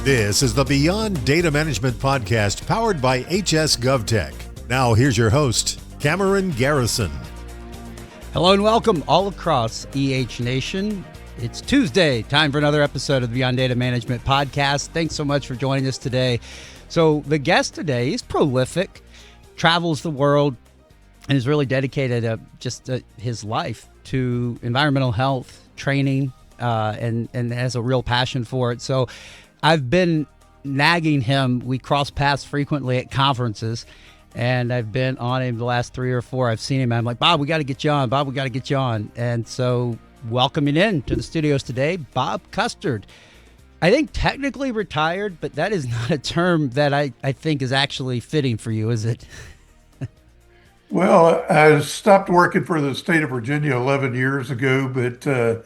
This is the Beyond Data Management podcast powered by HS GovTech. Now here's your host, Cameron Garrison. Hello and welcome all across Nation. It's Tuesday, time for another episode of the Beyond Data Management podcast. Thanks so much for joining us today. So the guest today is prolific, travels the world, and is really dedicated his life to environmental health training and has a real passion for it. So I've been nagging him. We cross paths frequently at conferences, and I've been on him the last 3 or 4. I've seen him. I'm like, Bob, we got to get you on. Bob, we got to get you on. And so welcoming in to the studios today, Bob Custard. I think technically retired, but that is not a term that I think is actually fitting for you, is it? Well, I stopped working for the state of Virginia 11 years ago, but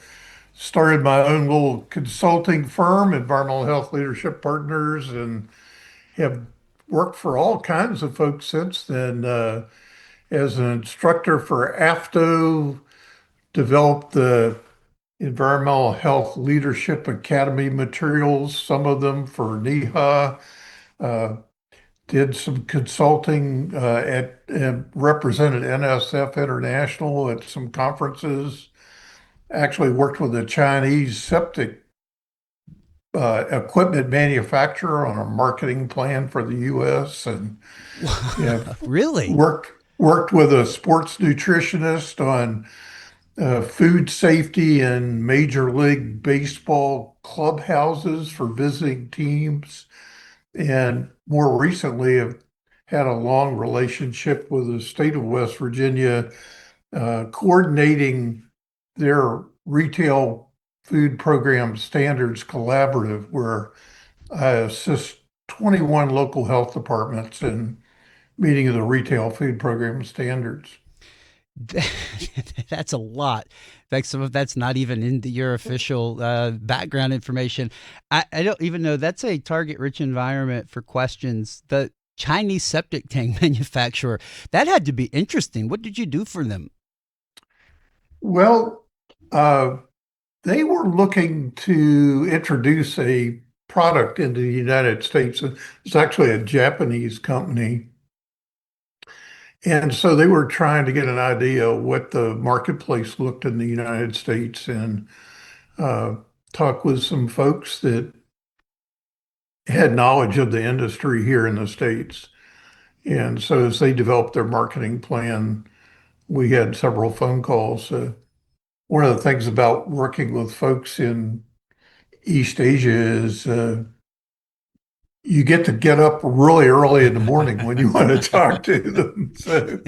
started my own little consulting firm, Environmental Health Leadership Partners, and have worked for all kinds of folks since then. As an instructor for AFTO, developed the Environmental Health Leadership Academy materials, some of them for NEHA. Did some consulting and represented NSF International at some conferences. Actually worked with a Chinese septic equipment manufacturer on a marketing plan for the U.S. and Really? worked with a sports nutritionist on food safety in Major League Baseball clubhouses for visiting teams, and more recently have had a long relationship with the state of West Virginia, coordinating their retail food program standards collaborative, where I assist 21 local health departments in meeting the retail food program standards. That's a lot. In fact, some of that's not even into your official background information. I don't even know that's a target-rich environment for questions. The Chinese septic tank manufacturer, that had to be interesting. What did you do for them? Well, they were looking to introduce a product into the United States. It's actually a Japanese company. And so they were trying to get an idea of what the marketplace looked in the United States, and talk with some folks that had knowledge of the industry here in the States. And so as they developed their marketing plan, we had several phone calls. One of the things about working with folks in East Asia is you get up really early in the morning when you want to talk to them. So,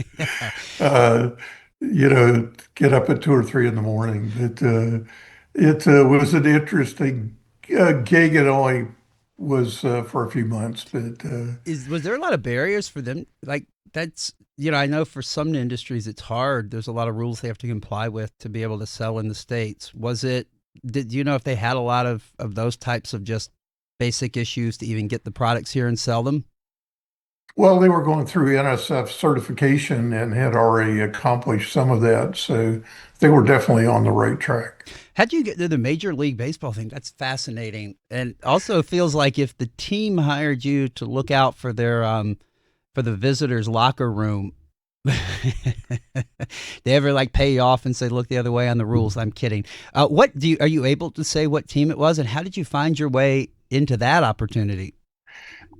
uh, get up at 2 or 3 in the morning. It was an interesting gig. It only was for a few months, but Was there a lot of barriers for them? Like that's, I know for some industries it's hard. There's a lot of rules they have to comply with to be able to sell in the States. Did you know if they had a lot of those types of just basic issues to even get the products here and sell them? well, they were going through NSF certification and had already accomplished some of that. So they were definitely on the right track. How'd you get to the Major League Baseball thing? That's fascinating. And also feels like if the team hired you to look out for their for the visitors' locker room, they ever like pay you off and say, look the other way on the rules? I'm kidding. Are you able to say what team it was, and how did you find your way into that opportunity?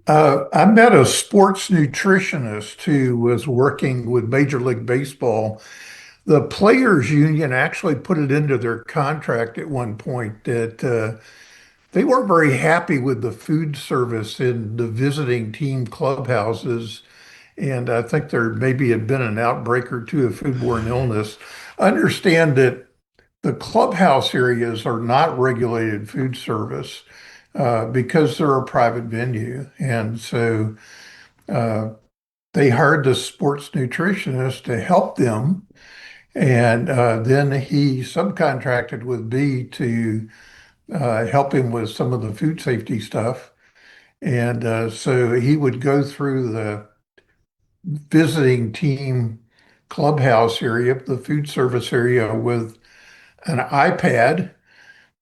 I met a sports nutritionist who was working with Major League Baseball. The players union actually put it into their contract at one point that they weren't very happy with the food service in the visiting team clubhouses. And I think there maybe had been an outbreak or two of foodborne illness. Understand that the clubhouse areas are not regulated food service because they're a private venue. And so uh, they hired the sports nutritionist to help them. And then he subcontracted with me to help him with some of the food safety stuff. And so he would go through the visiting team clubhouse area, the food service area, with an iPad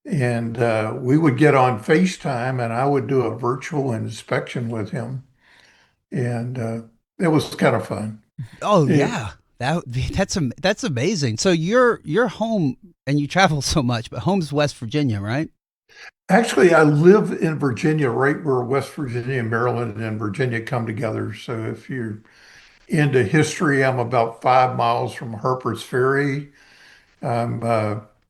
And we would get on FaceTime and I would do a virtual inspection with him. And it was kind of fun. Oh Yeah. yeah, that's amazing. So you're home and you travel so much, but home's West Virginia, right? Actually, I live in Virginia, right where West Virginia, Maryland, and Virginia come together. So if you're into history, I'm about 5 miles from Harper's Ferry. I'm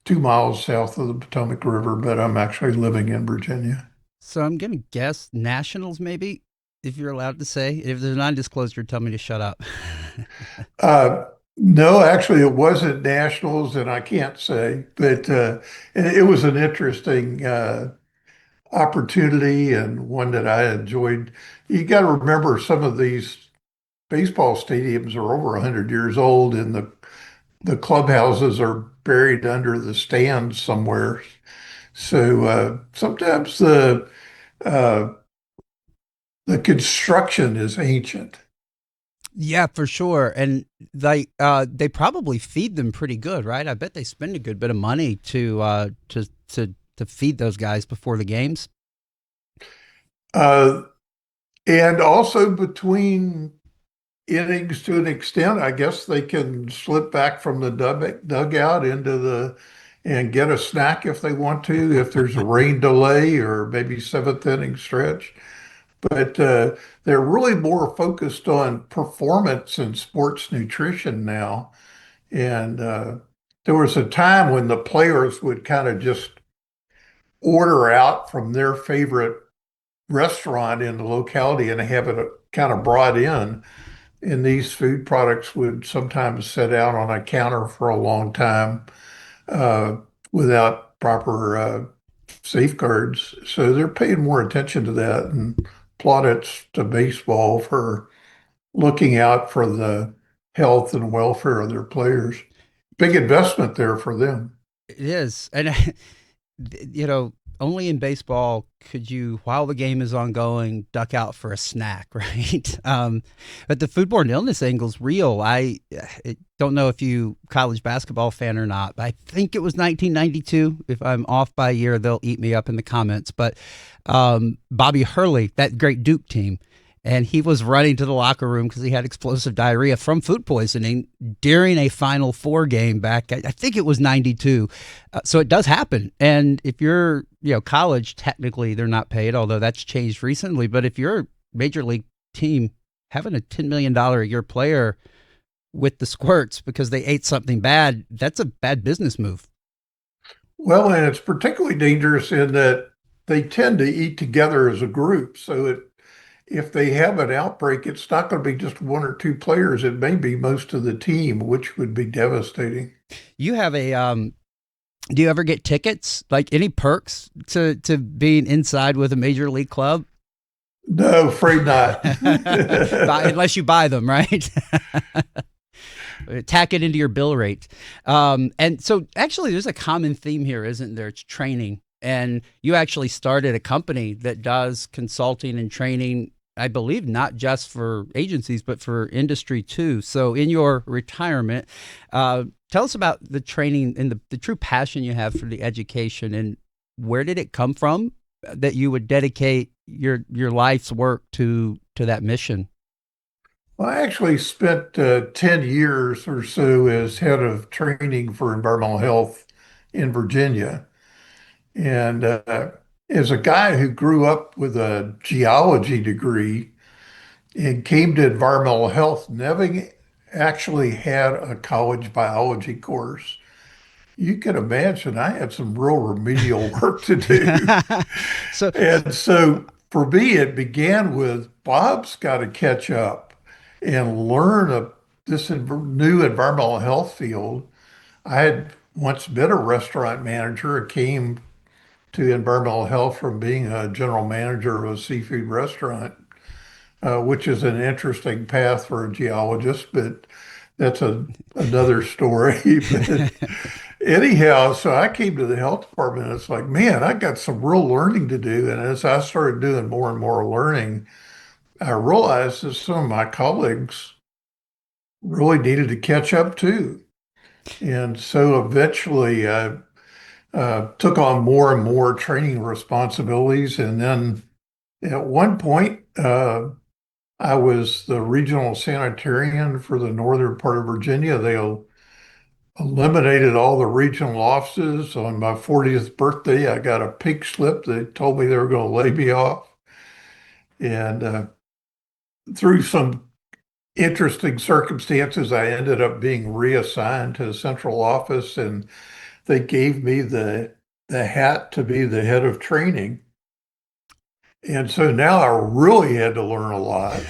2 miles south of the Potomac River, but I'm actually living in Virginia. So I'm gonna guess Nationals, maybe, if you're allowed to say. If there's non-disclosure, tell me to shut up. Uh, no, actually, it wasn't nationals, and I can't say, but it was an interesting opportunity and one that I enjoyed. You got to remember some of these baseball stadiums are over 100 years old, and the clubhouses are buried under the stands somewhere. So sometimes uh, the construction is ancient. Yeah, for sure. And they probably feed them pretty good, right? I bet they spend a good bit of money to feed those guys before the games. Uh, and also between innings to an extent, I guess they can slip back from the dugout into and get a snack if they want to, if there's a rain delay or maybe seventh inning stretch. But they're really more focused on performance and sports nutrition now. And there was a time when the players would kind of just order out from their favorite restaurant in the locality and have it kind of brought in. And these food products would sometimes sit out on a counter for a long time uh, without proper safeguards. So they're paying more attention to that and plaudits to baseball for looking out for the health and welfare of their players. Big investment there for them. It is. And only in baseball could you, while the game is ongoing, duck out for a snack, right? But the foodborne illness angle is real. I don't know if you college basketball fan or not, but I think it was 1992. If I'm off by a year, they'll eat me up in the comments. But Bobby Hurley, that great Duke team, and he was running to the locker room because he had explosive diarrhea from food poisoning during a Final Four game back. I think it was '92. So it does happen. And if you're, college, technically they're not paid, although that's changed recently. But if you're a major league team, having a $10 million a year player with the squirts because they ate something bad, that's a bad business move. Well, and it's particularly dangerous in that they tend to eat together as a group. So if they have an outbreak, it's not going to be just one or two players. It may be most of the team, which would be devastating. You have do you ever get tickets? Like any perks to being inside with a major league club? No, afraid not. Unless you buy them, right? Tack it into your bill rate. And so actually there's a common theme here, isn't there? It's training. And you actually started a company that does consulting and training, I believe, not just for agencies, but for industry too. So in your retirement, tell us about the training and the true passion you have for the education, and where did it come from that you would dedicate your life's work to that mission? Well, I actually spent 10 years or so as head of training for environmental health in Virginia. And as a guy who grew up with a geology degree and came to environmental health, never actually had a college biology course. You can imagine I had some real remedial work to do. So And so for me, it began with Bob's got to catch up and learn this new environmental health field. I had once been a restaurant manager. I came to environmental health from being a general manager of a seafood restaurant, which is an interesting path for a geologist, but that's another story. But anyhow, so I came to the health department and it's like, man, I got some real learning to do. And as I started doing more and more learning, I realized that some of my colleagues really needed to catch up too. And so eventually I took on more and more training responsibilities. And then at one point, I was the regional sanitarian for the northern part of Virginia. They eliminated all the regional offices. On my 40th birthday, I got a pink slip. They told me they were going to lay me off. And through some interesting circumstances, I ended up being reassigned to the central office, and they gave me the hat to be the head of training. And so now I really had to learn a lot.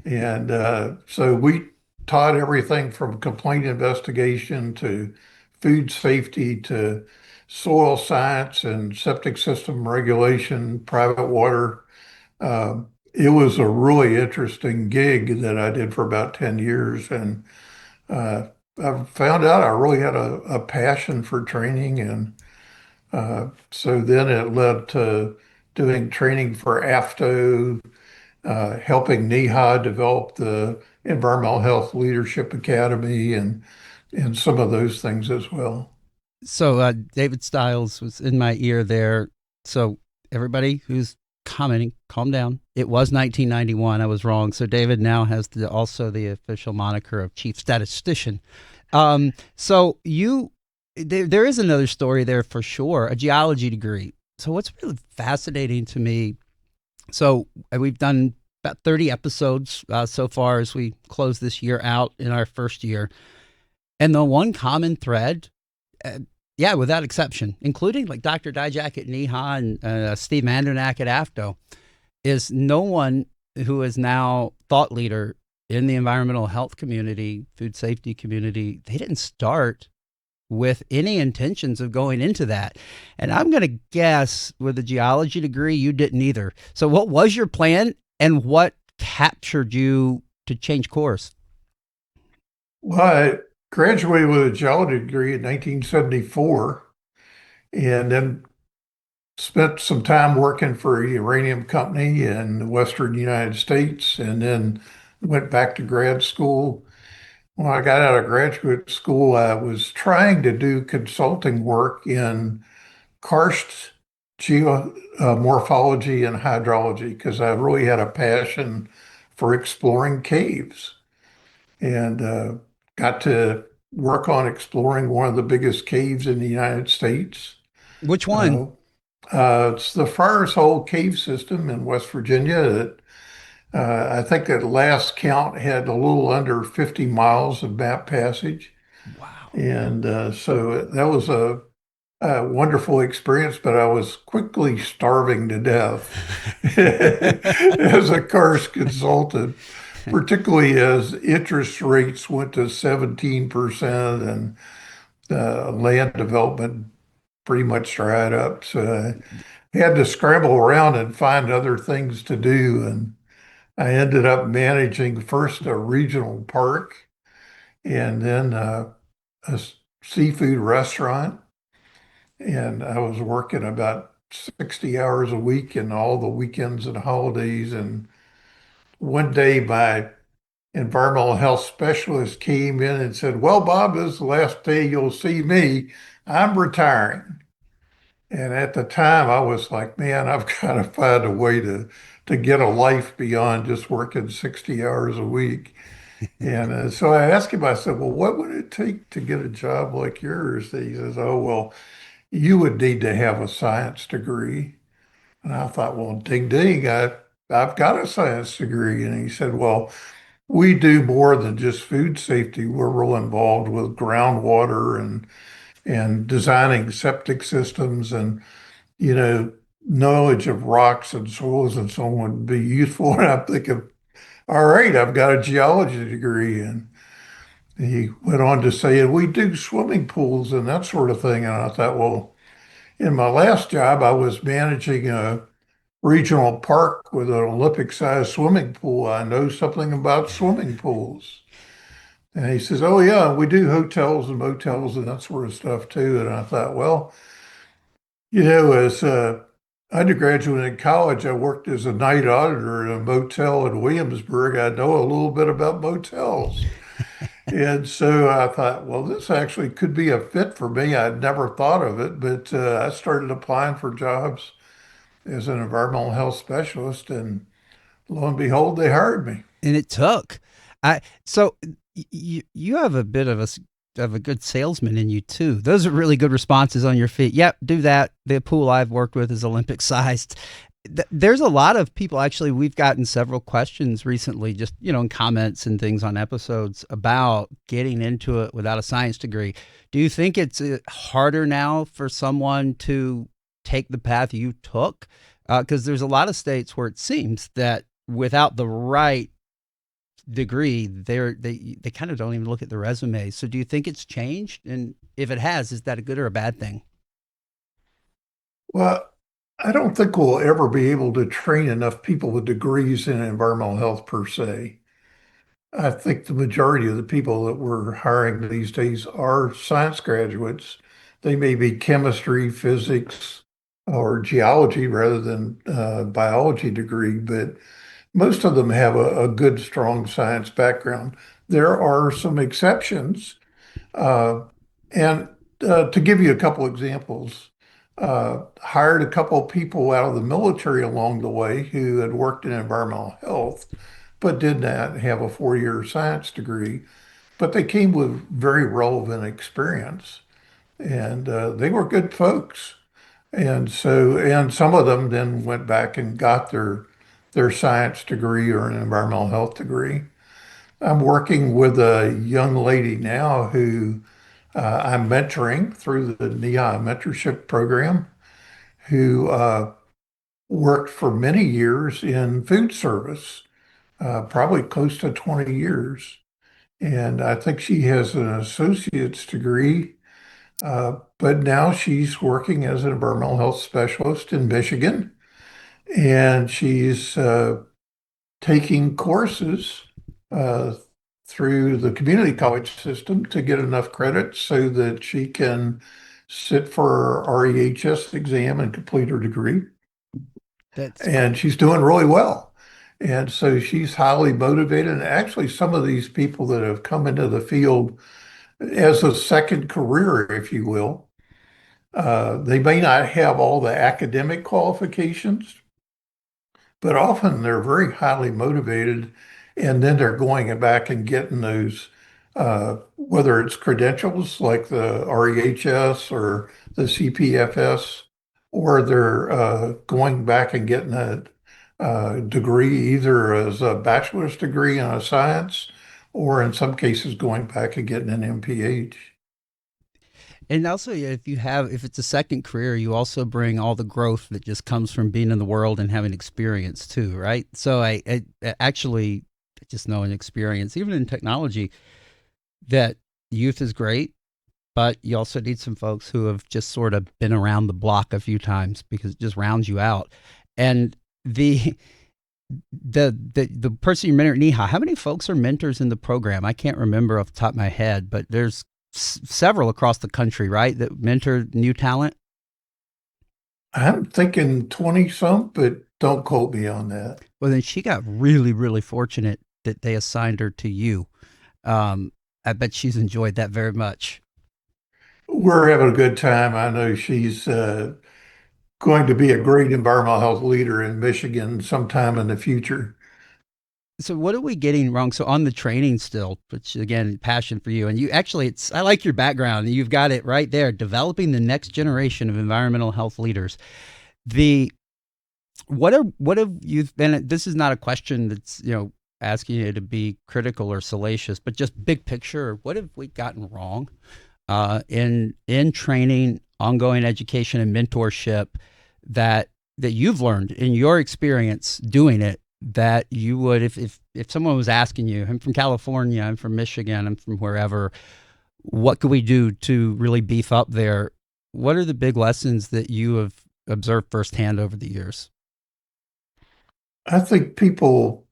And so we taught everything from complaint investigation to food safety to soil science and septic system regulation, private water. It was a really interesting gig that I did for about 10 years. And I found out I really had a passion for training. And so then it led to doing training for AFTO, helping NEHA develop the Environmental Health Leadership Academy and some of those things as well. So David Stiles was in my ear there. So everybody who's commenting, calm down. It was 1991. I was wrong. So David now has also the official moniker of chief statistician. So there is another story there for sure, a geology degree. So what's really fascinating to me, so we've done about 30 episodes so far as we close this year out in our first year. And the one common thread, without exception, including like Dr. Dijak at NEHA and Steve Mandernack at AFTO, is no one who is now thought leader in the environmental health community, food safety community, they didn't start with any intentions of going into that. And I'm going to guess with a geology degree, you didn't either. So what was your plan and what captured you to change course? Well, I graduated with a geology degree in 1974 and then spent some time working for a uranium company in the Western United States and then went back to grad school. When I got out of graduate school, I was trying to do consulting work in karst morphology and hydrology because I really had a passion for exploring caves and got to work on exploring one of the biggest caves in the United States. Which Uh, one? it's the Friars Hole Cave System in West Virginia that I think at last count had a little under 50 miles of map passage. Wow. And so that was a wonderful experience, but I was quickly starving to death as a Karst consultant, particularly as interest rates went to 17% and land development pretty much dried up. So I had to scramble around and find other things to do. And I ended up managing first a regional park and then a seafood restaurant. And I was working about 60 hours a week and all the weekends and holidays. And one day my environmental health specialist came in and said, "Well, Bob, this is the last day you'll see me. I'm retiring." And at the time I was like, man, I've got to find a way to get a life beyond just working 60 hours a week. And so I asked him, I said, well, what would it take to get a job like yours? He says, oh, well, you would need to have a science degree. And I thought, well, ding, ding, I've got a science degree. And he said, well, we do more than just food safety. We're real involved with groundwater and designing septic systems and, knowledge of rocks and soils and so on would be useful. And I'm thinking, all right, I've got a geology degree. And he went on to say, and we do swimming pools and that sort of thing. And I thought, well, in my last job, I was managing a regional park with an Olympic-sized swimming pool. I know something about swimming pools. And he says, oh, yeah, we do hotels and motels and that sort of stuff too. And I thought, well, as a undergraduate in college, I worked as a night auditor in a motel in Williamsburg. I know a little bit about motels. And so I thought, well, this actually could be a fit for me. I'd never thought of it, but I started applying for jobs as an environmental health specialist, and lo and behold, they hired me. And it took. So you have a bit of a good salesman in you too. Those are really good responses on your feet. Yep, do that. The pool I've worked with is Olympic sized. There's a lot of people, actually. We've gotten several questions recently, just in comments and things on episodes, about getting into it without a science degree. Do you think it's harder now for someone to take the path you took? Because there's a lot of states where it seems that without the right degree, they kind of don't even look at the resume. So do you think it's changed? And if it has, is that a good or a bad thing? Well, I don't think we'll ever be able to train enough people with degrees in environmental health per se. I think the majority of the people that we're hiring these days are science graduates. They may be chemistry, physics, or geology rather than biology degree, but most of them have a good, strong science background. There are some exceptions. Uh, and to give you a couple examples, hired a couple of people out of the military along the way who had worked in environmental health, but did not have a 4-year science degree. But they came with very relevant experience, and they were good folks. And some of them then went back and got their science degree or an environmental health degree. I'm working with a young lady now who I'm mentoring through the NEHA mentorship program, who worked for many years in food service, probably close to 20 years. And I think she has an associate's degree, but now she's working as an environmental health specialist in Michigan. And she's taking courses uh, through the community college system to get enough credit so that she can sit for her REHS exam and complete her degree. That's And she's doing really well. And so she's highly motivated. And actually, some of these people that have come into the field as a second career, if you will, they may not have all the academic qualifications, but often they're very highly motivated, and then they're going back and getting those, whether it's credentials like the REHS or the CPFS, or they're going back and getting a degree either as a bachelor's degree in a science, or in some cases going back and getting an MPH. And also, yeah, if it's a second career, you also bring all the growth that just comes from being in the world and having experience too, right? So I actually just know an experience, even in technology, that youth is great, but you also need some folks who have just sort of been around the block a few times, because it just rounds you out. And the the person you mentor at NEHA, how many folks are mentors in the program? I can't remember off the top of my head, but there's several across the country, right, that mentor new talent. I'm thinking 20 some, but don't quote me on that. Well, then she got really, really fortunate that they assigned her to you. I bet she's enjoyed that very much. We're having a good time. I know she's going to be a great environmental health leader in Michigan sometime in the future. So what are we getting wrong? So on the training still, which again, passion for you, and you actually, I like your background. You've got it right there, developing the next generation of environmental health leaders. The what have you? And this is not a question that's asking you to be critical or salacious, but just big picture. What have we gotten wrong in training, ongoing education, and mentorship that you've learned in your experience doing it, that you would, if someone was asking you, I'm from California, I'm from Michigan, I'm from wherever, what could we do to really beef up there? What are the big lessons that you have observed firsthand over the years? I think people,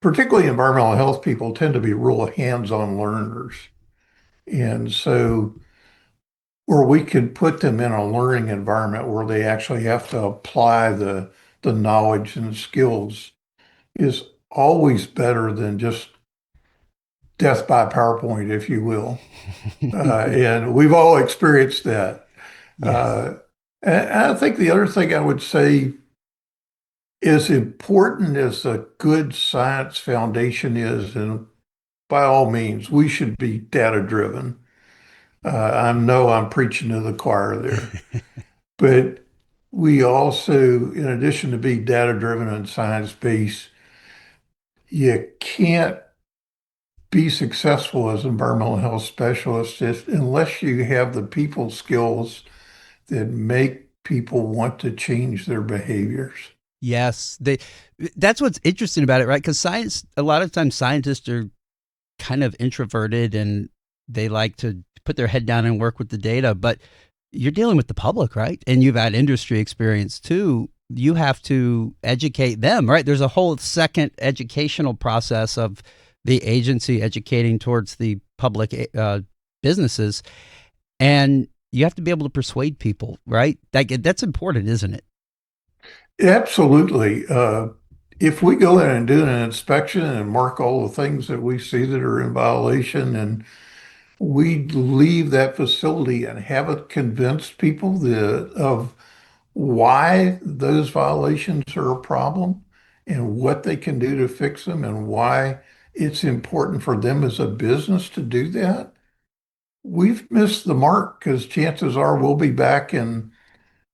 particularly environmental health people, tend to be real hands-on learners. And so where we can put them in a learning environment where they actually have to apply the knowledge and skills is always better than just death by PowerPoint, if you will. And we've all experienced that. Yes. Uh, and I think the other thing I would say, as important as a good science foundation is, and by all means, we should be data driven. I know I'm preaching to the choir there, but we also, in addition to be data driven and science based, you can't be successful as environmental health specialist unless you have the people skills that make people want to change their behaviors. Yes, that's what's interesting about it, right? Because science, a lot of times scientists are kind of introverted and they like to put their head down and work with the data, but you're dealing with the public, right? And you've had industry experience too. You have to educate them, right? There's a whole second educational process of the agency educating towards the public businesses, and you have to be able to persuade people, right? That's important, isn't it? Absolutely. If we go in and do an inspection and mark all the things that we see that are in violation, and we leave that facility and haven't convinced people of why those violations are a problem and what they can do to fix them and why it's important for them as a business to do that, we've missed the mark because chances are we'll be back in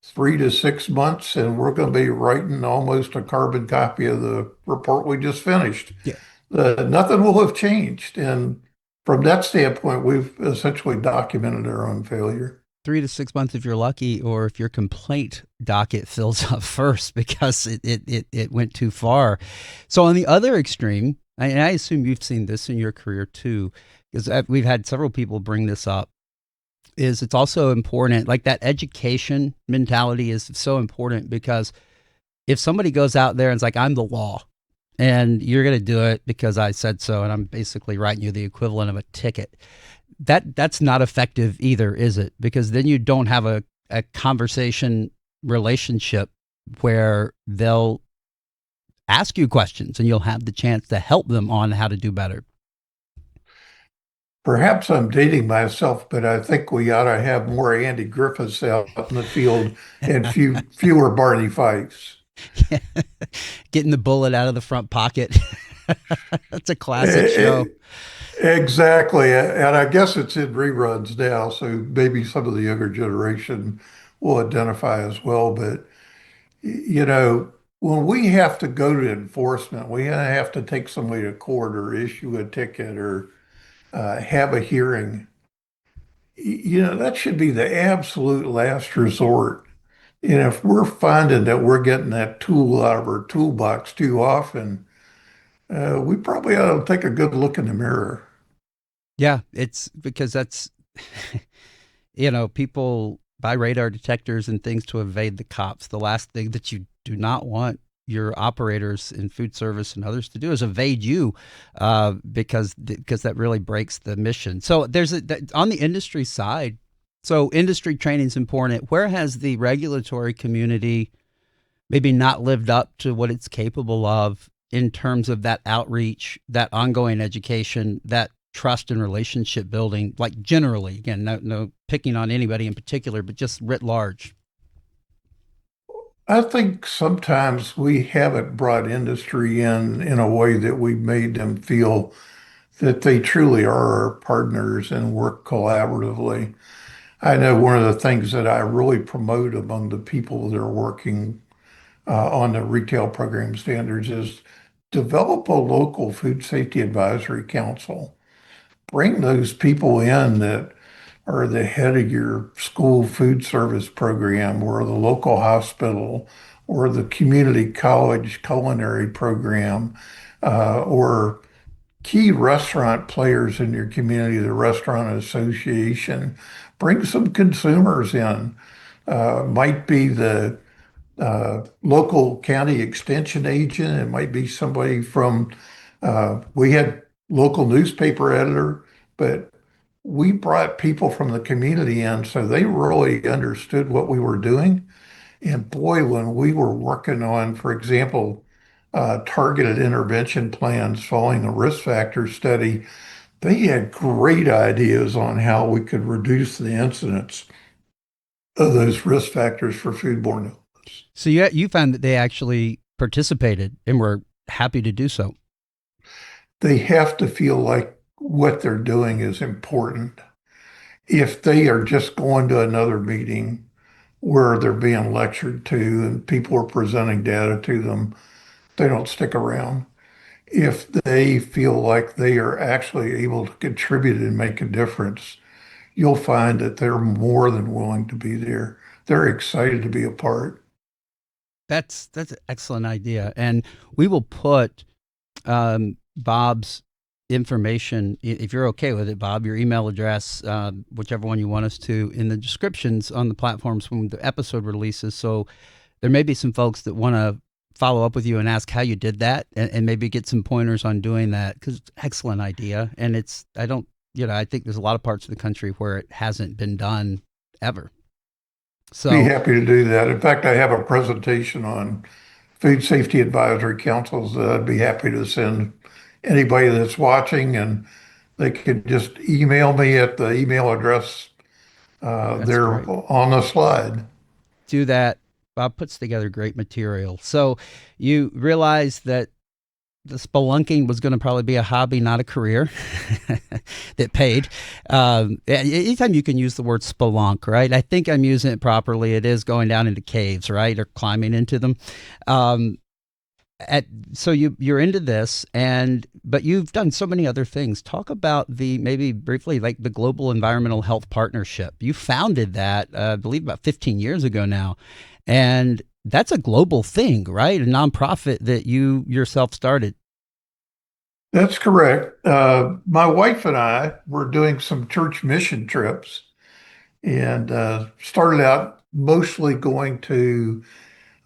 3 to 6 months and we're going to be writing almost a carbon copy of the report we just finished. Yeah. Nothing will have changed. And from that standpoint, we've essentially documented our own failure. 3 to 6 months if you're lucky, or if your complaint docket fills up first because it went too far. So on the other extreme, and I assume you've seen this in your career too, because we've had several people bring this up, is it's also important, like that education mentality is so important, because if somebody goes out there and is like, I'm the law and you're going to do it because I said so, and I'm basically writing you the equivalent of a ticket, that's not effective either, is it? Because then you don't have a conversation relationship where they'll ask you questions and you'll have the chance to help them on how to do better. Perhaps I'm dating myself, but I think we ought to have more Andy Griffiths out in the field and fewer Barney Fifes. Getting the bullet out of the front pocket. That's a classic Eh, show. Exactly. And I guess it's in reruns now, so maybe some of the younger generation will identify as well. But, when we have to go to enforcement, we have to take somebody to court or issue a ticket or have a hearing. That should be the absolute last resort. And if we're finding that we're getting that tool out of our toolbox too often, we probably ought to take a good look in the mirror. Yeah, it's because that's, people buy radar detectors and things to evade the cops. The last thing that you do not want your operators in food service and others to do is evade you, because that really breaks the mission. So on the industry side, so industry training is important. Where has the regulatory community maybe not lived up to what it's capable of in terms of that outreach, that ongoing education, that trust and relationship building, like generally, again, no picking on anybody in particular, but just writ large? I think sometimes we haven't brought industry in a way that we've made them feel that they truly are our partners and work collaboratively. I know one of the things that I really promote among the people that are working on the retail program standards is develop a local food safety advisory council. Bring those people in that are the head of your school food service program or the local hospital or the community college culinary program, or key restaurant players in your community, the restaurant association. Bring some consumers in. Might be the local county extension agent. It might be somebody from, we had local newspaper editor, but we brought people from the community in so they really understood what we were doing. And boy, when we were working on, for example, targeted intervention plans following a risk factor study, They had great ideas on how we could reduce the incidence of those risk factors for foodborne illness. So you found that they actually participated and were happy to do so. They have to feel like what they're doing is important. If they are just going to another meeting where they're being lectured to and people are presenting data to them, they don't stick around. If they feel like they are actually able to contribute and make a difference, you'll find that they're more than willing to be there. They're excited to be a part. That's an excellent idea, and we will put Bob's information, if you're okay with it, Bob, your email address, whichever one you want us to, in the descriptions on the platforms when the episode releases. So there may be some folks that want to follow up with you and ask how you did that, and maybe get some pointers on doing that, because it's an excellent idea. And I think there's a lot of parts of the country where it hasn't been done ever. So Be happy to do that. In fact, I have a presentation on food safety advisory councils that I'd be happy to send anybody that's watching, and they could just email me at the email address that's there great. on the slide. Do that. Bob puts together great material. So you realize that the spelunking was going to probably be a hobby, not a career that paid. Anytime you can use the word spelunk, right? I think I'm using it properly. It is going down into caves, right? Or climbing into them. So you're into this, but you've done so many other things. Talk about maybe briefly, like the Global Environmental Health Partnership. You founded that, I believe, about 15 years ago now. And that's a global thing, right? A nonprofit that you yourself started. That's correct. My wife and I were doing some church mission trips and started out mostly going to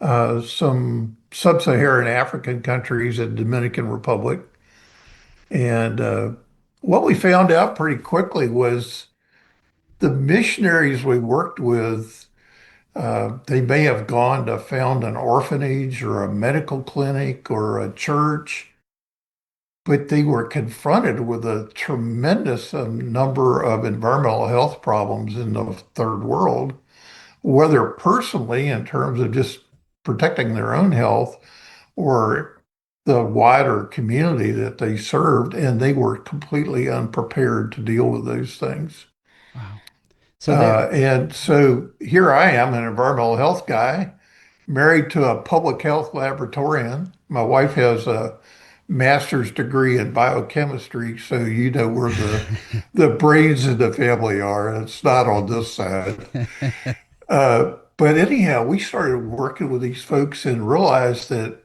some sub-Saharan African countries and Dominican Republic. And what we found out pretty quickly was the missionaries we worked with, they may have gone to found an orphanage or a medical clinic or a church, but they were confronted with a tremendous number of environmental health problems in the third world, whether personally in terms of just protecting their own health or the wider community that they served, and they were completely unprepared to deal with those things. Wow. And so here I am, an environmental health guy, married to a public health laboratorian. My wife has a master's degree in biochemistry, so you know where the brains of the family are. It's not on this side. But anyhow, we started working with these folks and realized that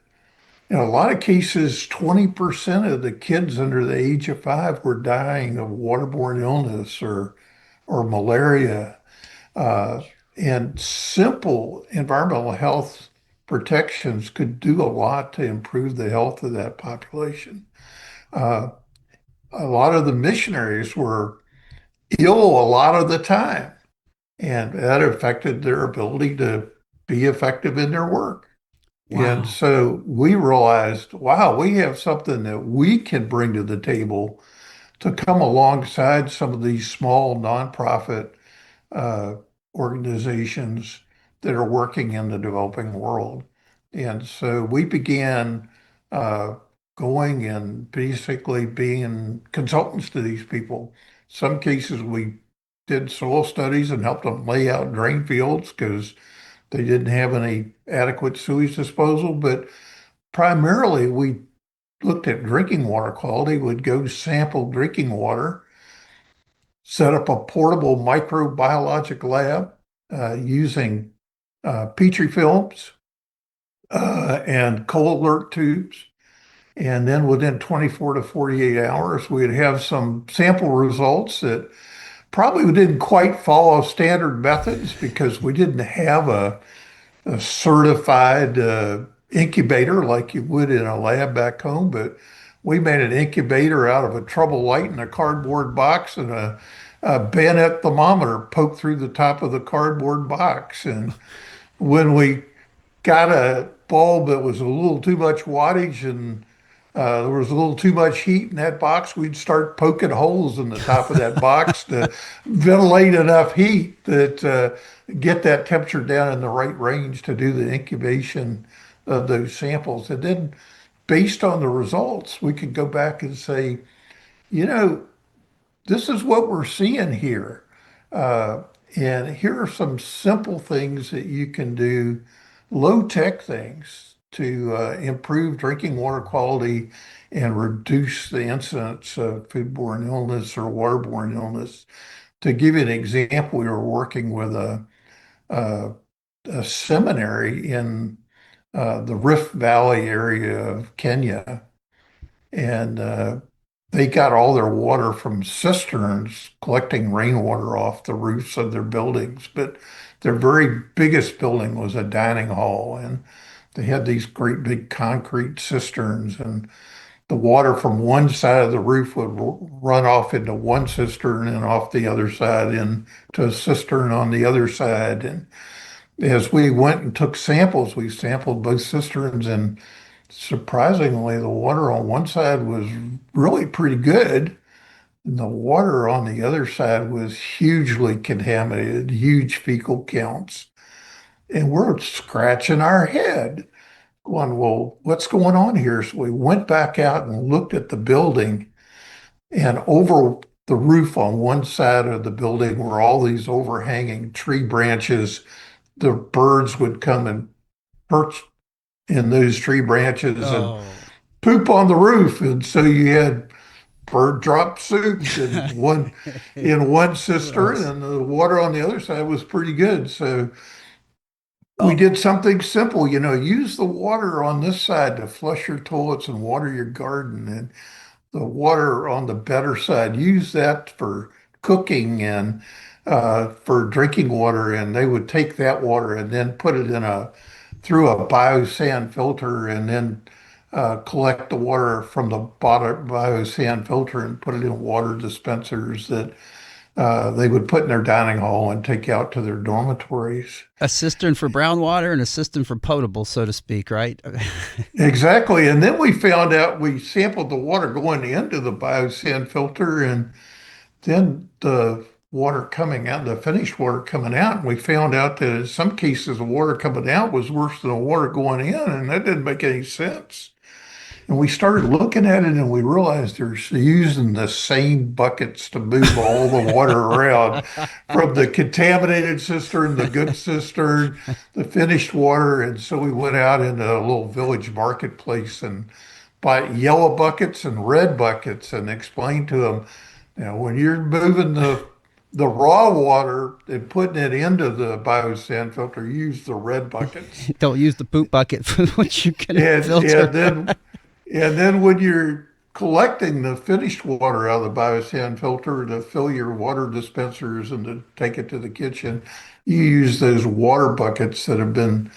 in a lot of cases, 20% of the kids under the age of 5 were dying of waterborne illness or malaria. Uh, and simple environmental health protections could do a lot to improve the health of that population. Uh, a lot of the missionaries were ill a lot of the time, and that affected their ability to be effective in their work. And Wow. so we realized, wow, we have something that we can bring to the table to come alongside some of these small nonprofit uh, organizations that are working in the developing world. And so we began uh, going and basically being consultants to these people. Some cases we did soil studies and helped them lay out drain fields because they didn't have any adequate sewage disposal. But primarily we looked at drinking water quality, would go sample drinking water, set up a portable microbiologic lab using Petri films and cold alert tubes. And then within 24 to 48 hours, we'd have some sample results that probably didn't quite follow standard methods because we didn't have a certified incubator like you would in a lab back home, but we made an incubator out of a trouble light in a cardboard box and a bayonet thermometer poked through the top of the cardboard box. And when we got a bulb that was a little too much wattage and There was a little too much heat in that box, we'd start poking holes in the top of that box to ventilate enough heat that get that temperature down in the right range to do the incubation of those samples. And then based on the results, we could go back and say, you know, this is what we're seeing here. Uh, and here are some simple things that you can do, low tech things to improve drinking water quality and reduce the incidence of foodborne illness or waterborne illness. To give you an example, we were working with a, a seminary in the Rift Valley area of Kenya, and they got all their water from cisterns collecting rainwater off the roofs of their buildings. But their very biggest building was a dining hall, and they had these great big concrete cisterns, and the water from one side of the roof would run off into one cistern and off the other side into a cistern on the other side. And as we went and took samples, we sampled both cisterns, and surprisingly, the water on one side was really pretty good. And the water on the other side was hugely contaminated, huge fecal counts. And we're scratching our head, going, well, what's going on here? So we went back out and looked at the building, and over the roof on one side of the building were all these overhanging tree branches. The birds would come and perch in those tree branches and Oh. poop on the roof. And so you had bird drop soup in one cistern, Gross. and the water on the other side was pretty good. So we Oh, did something simple, use the water on this side to flush your toilets and water your garden, and the water on the better side, use that for cooking and for drinking water. And they would take that water and then put it through a biosand filter, and then collect the water from the bottom biosand filter and put it in water dispensers that they would put in their dining hall and take out to their dormitories. a cistern for brown water and a cistern for potable, so to speak, right? Exactly. And then we found out, we sampled the water going into the biosand filter, and then the water coming out, the finished water coming out. And we found out that in some cases, the water coming out was worse than the water going in, and that didn't make any sense. And we started looking at it, and we realized they're using the same buckets to move all the water around, from the contaminated cistern, the good cistern, the finished water. And so we went out into a little village marketplace and bought yellow buckets and red buckets and explained to them, when you're moving the raw water and putting it into the biosand filter, use the red buckets. Don't use the poop bucket for what you can And filter. then when you're collecting the finished water out of the biosand filter to fill your water dispensers and to take it to the kitchen, you use those water buckets that have been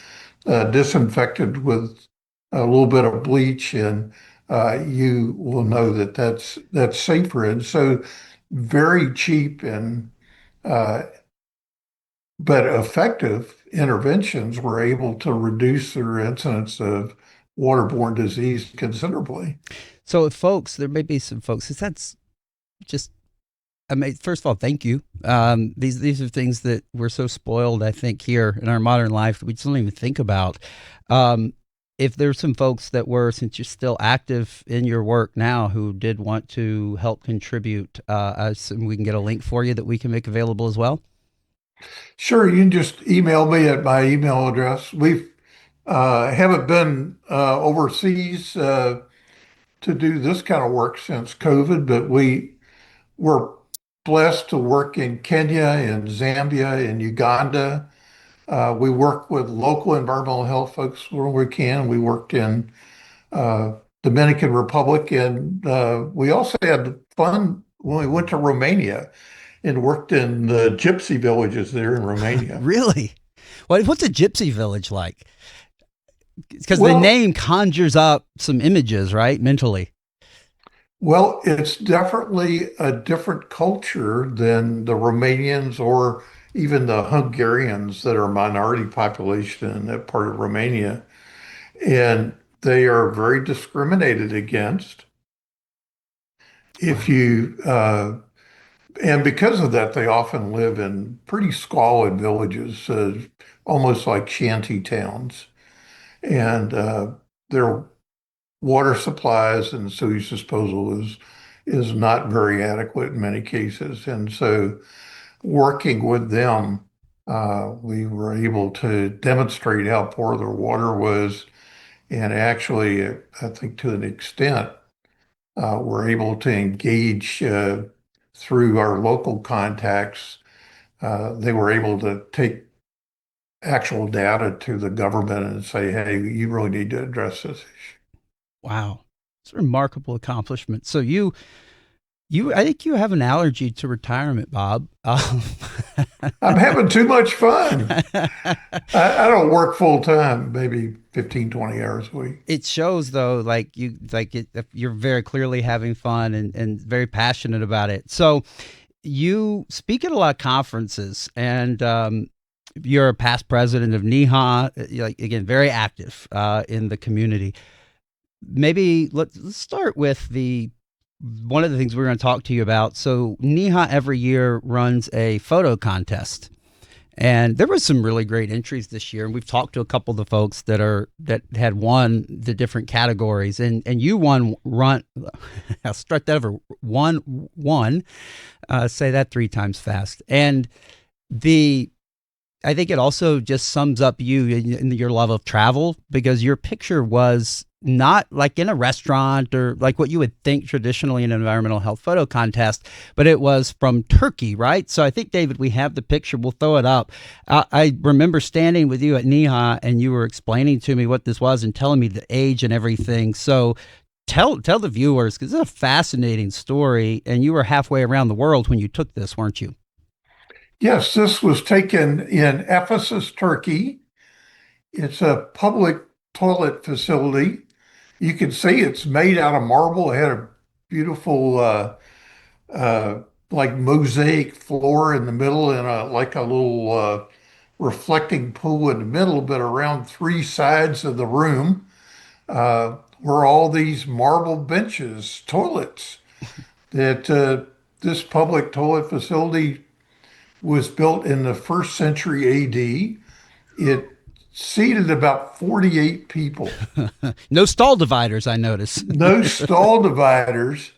disinfected with a little bit of bleach, and you will know that that's safer. And so very cheap and uh, but effective interventions were able to reduce their incidence of waterborne disease considerably. So, if folks, there may be some folks, 'cause that's just amazing. First of all, thank you. These are things that we're so spoiled, I think, here in our modern life that we just don't even think about. Um, if there's some folks that were, since you're still active in your work now, who did want to help contribute, we can get a link for you that we can make available as well. Sure, you can just email me at my email address. We haven't been overseas to do this kind of work since COVID, but we were blessed to work in Kenya and Zambia and Uganda. We work with local environmental health folks where we can. We worked in uh, Dominican Republic, and we also had fun when we went to Romania and worked in the gypsy villages there in Romania. Really? What's a gypsy village like? Because the Well, name conjures up some images, right? Mentally. it's definitely a different culture than the Romanians or even the Hungarians that are a minority population in that part of Romania. And They are very discriminated against. If Wow. you, and because of that, they often live in pretty squalid villages, almost like shanty towns. And their water supplies and sewage disposal is not very adequate in many cases. And so working with them, we were able to demonstrate how poor their water was. And actually, I think to an extent, we're able to engage through our local contacts. They were able to take actual data to the government and say, hey, you really need to address this issue. Wow. It's a remarkable accomplishment. So I think you have an allergy to retirement, Bob. I'm having too much fun. I don't work full time, maybe 15, 20 hours a week. It shows though, you're very clearly having fun and very passionate about it. So you speak at a lot of conferences and, you're a past president of NEHA, like again, very active in the community. Maybe let's start with one of the things we're going to talk to you about. So NEHA every year runs a photo contest. And there was some really great entries this year, and we've talked to a couple of the folks that had won the different categories, and you won. I'll start that over. One. Say that 3 times fast. And I think it also just sums up you in your love of travel, because your picture was not like in a restaurant or like what you would think traditionally in an environmental health photo contest, but it was from Turkey, right? So I think, David, we have the picture. We'll throw it up. I remember standing with you at NEHA and you were explaining to me what this was and telling me the age and everything. So tell the viewers, because it's a fascinating story, and you were halfway around the world when you took this, weren't you? Yes, this was taken in Ephesus, Turkey. It's a public toilet facility. You can see it's made out of marble. It had a beautiful, uh, like mosaic floor in the middle and like a little reflecting pool in the middle, but around 3 sides of the room were all these marble benches, toilets that this public toilet facility was built in the first century AD. It seated about 48 people, No stall dividers, I notice. no stall dividers.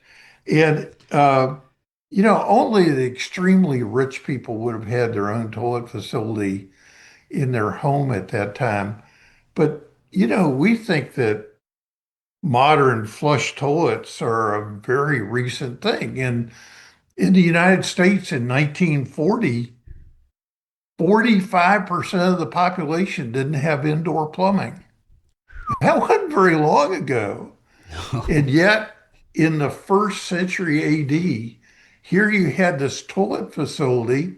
And, only the extremely rich people would have had their own toilet facility in their home at that time. But, we think that modern flush toilets are a very recent thing. And in the United States in 1940, 45% of the population didn't have indoor plumbing. That wasn't very long ago. And yet, in the first century AD, here you had this toilet facility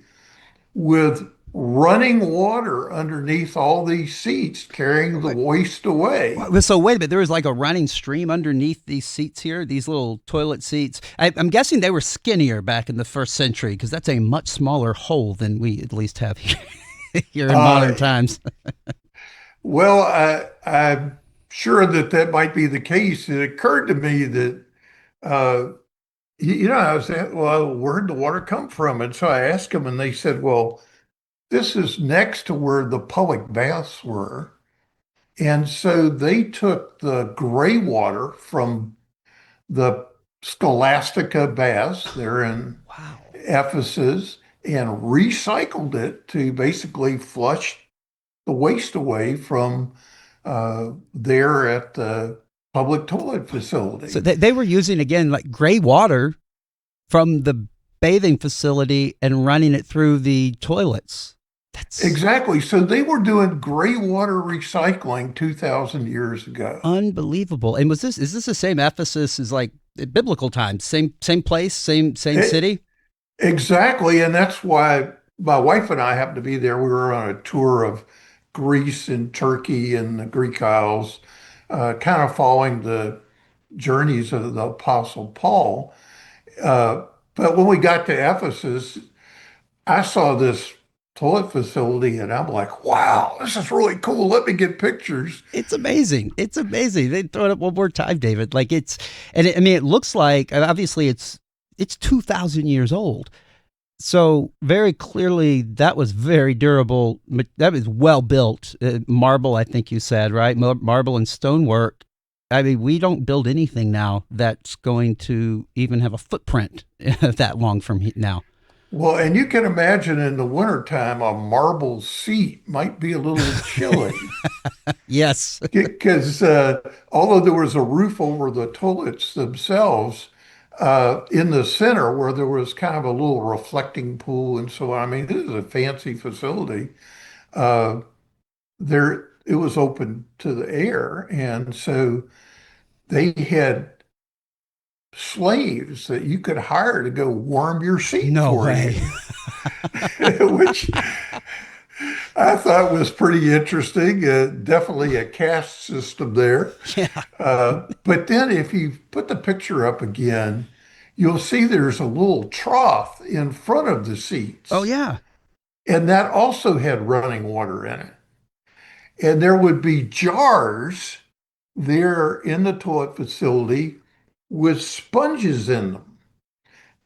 with running water underneath all these seats, carrying the waste away. So wait a minute, there was like a running stream underneath these seats here, these little toilet seats. I'm guessing they were skinnier back in the first century, because that's a much smaller hole than we at least have here, here in modern times. Well, I'm sure that that might be the case. It occurred to me that, uh, I was saying, well, where'd the water come from? And so I asked them, and they said, well, this is next to where the public baths were. And so they took the gray water from the Scholastica baths there in Wow. Ephesus and recycled it to basically flush the waste away from there at the public toilet So facility. they were using, again, like gray water from the bathing facility and running it through the toilets. That's Exactly. So they were doing gray water recycling 2,000 years ago. unbelievable. And is this the same Ephesus as like biblical times? Same place, same E- city? exactly. And that's why my wife and I happened to be there. We were on a tour of Greece and Turkey and the Greek Isles, kind of following the journeys of the Apostle Paul. Uh, but when we got to Ephesus, I saw this toilet facility, and I'm like, wow, this is really cool. Let me get pictures. It's amazing. It's amazing. They throw it up one more time, David. Like I mean, it looks like, obviously it's 2,000 years old. So very clearly that was very durable. That was well built. Marble, I think you said, right? Marble and stonework. I mean, we don't build anything now that's going to even have a footprint that long from now. Well, and you can imagine in the wintertime, a marble seat might be a little chilly Yes. because although there was a roof over the toilets themselves, in the center where there was kind of a little reflecting pool and so on. I mean, this is a fancy facility. Uh, there, it was open to the air, and so they had slaves that you could hire to go warm your seat No for way. you, which I thought was pretty interesting. Definitely a caste system there. Yeah. But then if you put the picture up again, you'll see there's a little trough in front of the Oh, seats. yeah. And that also had running water in it. And there would be jars there in the toilet facility with sponges in them.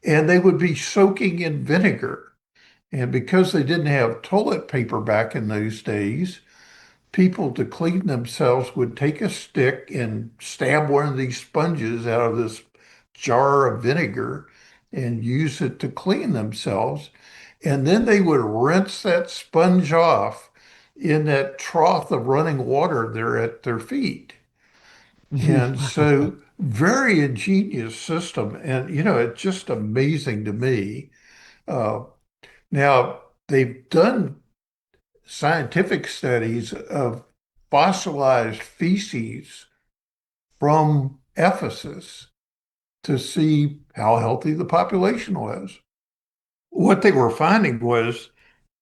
And they would be soaking in vinegar. And because they didn't have toilet paper back in those days, people to clean themselves would take a stick and stab one of these sponges out of this jar of vinegar and use it to clean themselves. And then they would rinse that sponge off in that trough of running water there at their feet. And Wow. so, very ingenious system. And, you know, it's just amazing to me. Uh, Now, they've done scientific studies of fossilized feces from Ephesus to see how healthy the population was. What they were finding was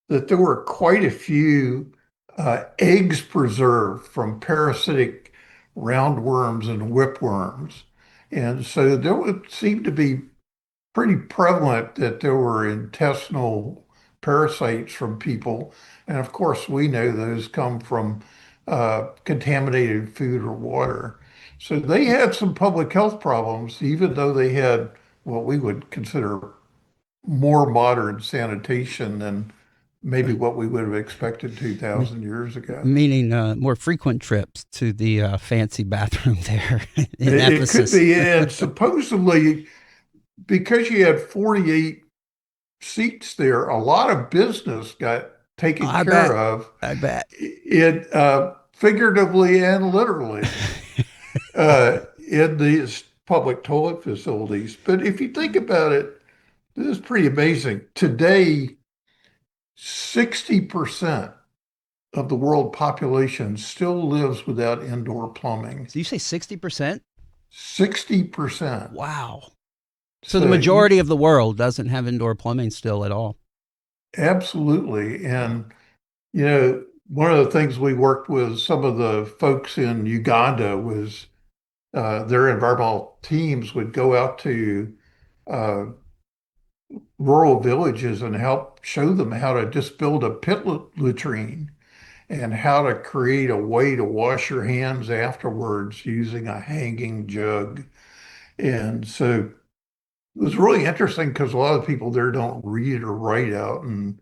that there were quite a few eggs preserved from parasitic roundworms and whipworms. And so there would seem to be pretty prevalent that there were intestinal parasites from people. And of course, we know those come from contaminated food or water. So they had some public health problems, even though they had what we would consider more modern sanitation than maybe what we would have expected 2,000 years ago. Meaning more frequent trips to the fancy bathroom there in It could Ephesus. be, and supposedly because you had 48 seats there, a lot of business got taken I care bet. of, I bet. it figuratively and literally in these public toilet facilities. But if you think about it, this is pretty amazing. Today, 60% of the world population still lives without indoor plumbing. So you say 60%? 60%. Wow. So the So majority of the world doesn't have indoor plumbing still at all. absolutely. And you know, one of the things we worked with some of the folks in Uganda was their environmental teams would go out to uh, rural villages and help show them how to just build a pit latrine and how to create a way to wash your hands afterwards using a hanging jug. And so it was really interesting because a lot of people there don't read or write out in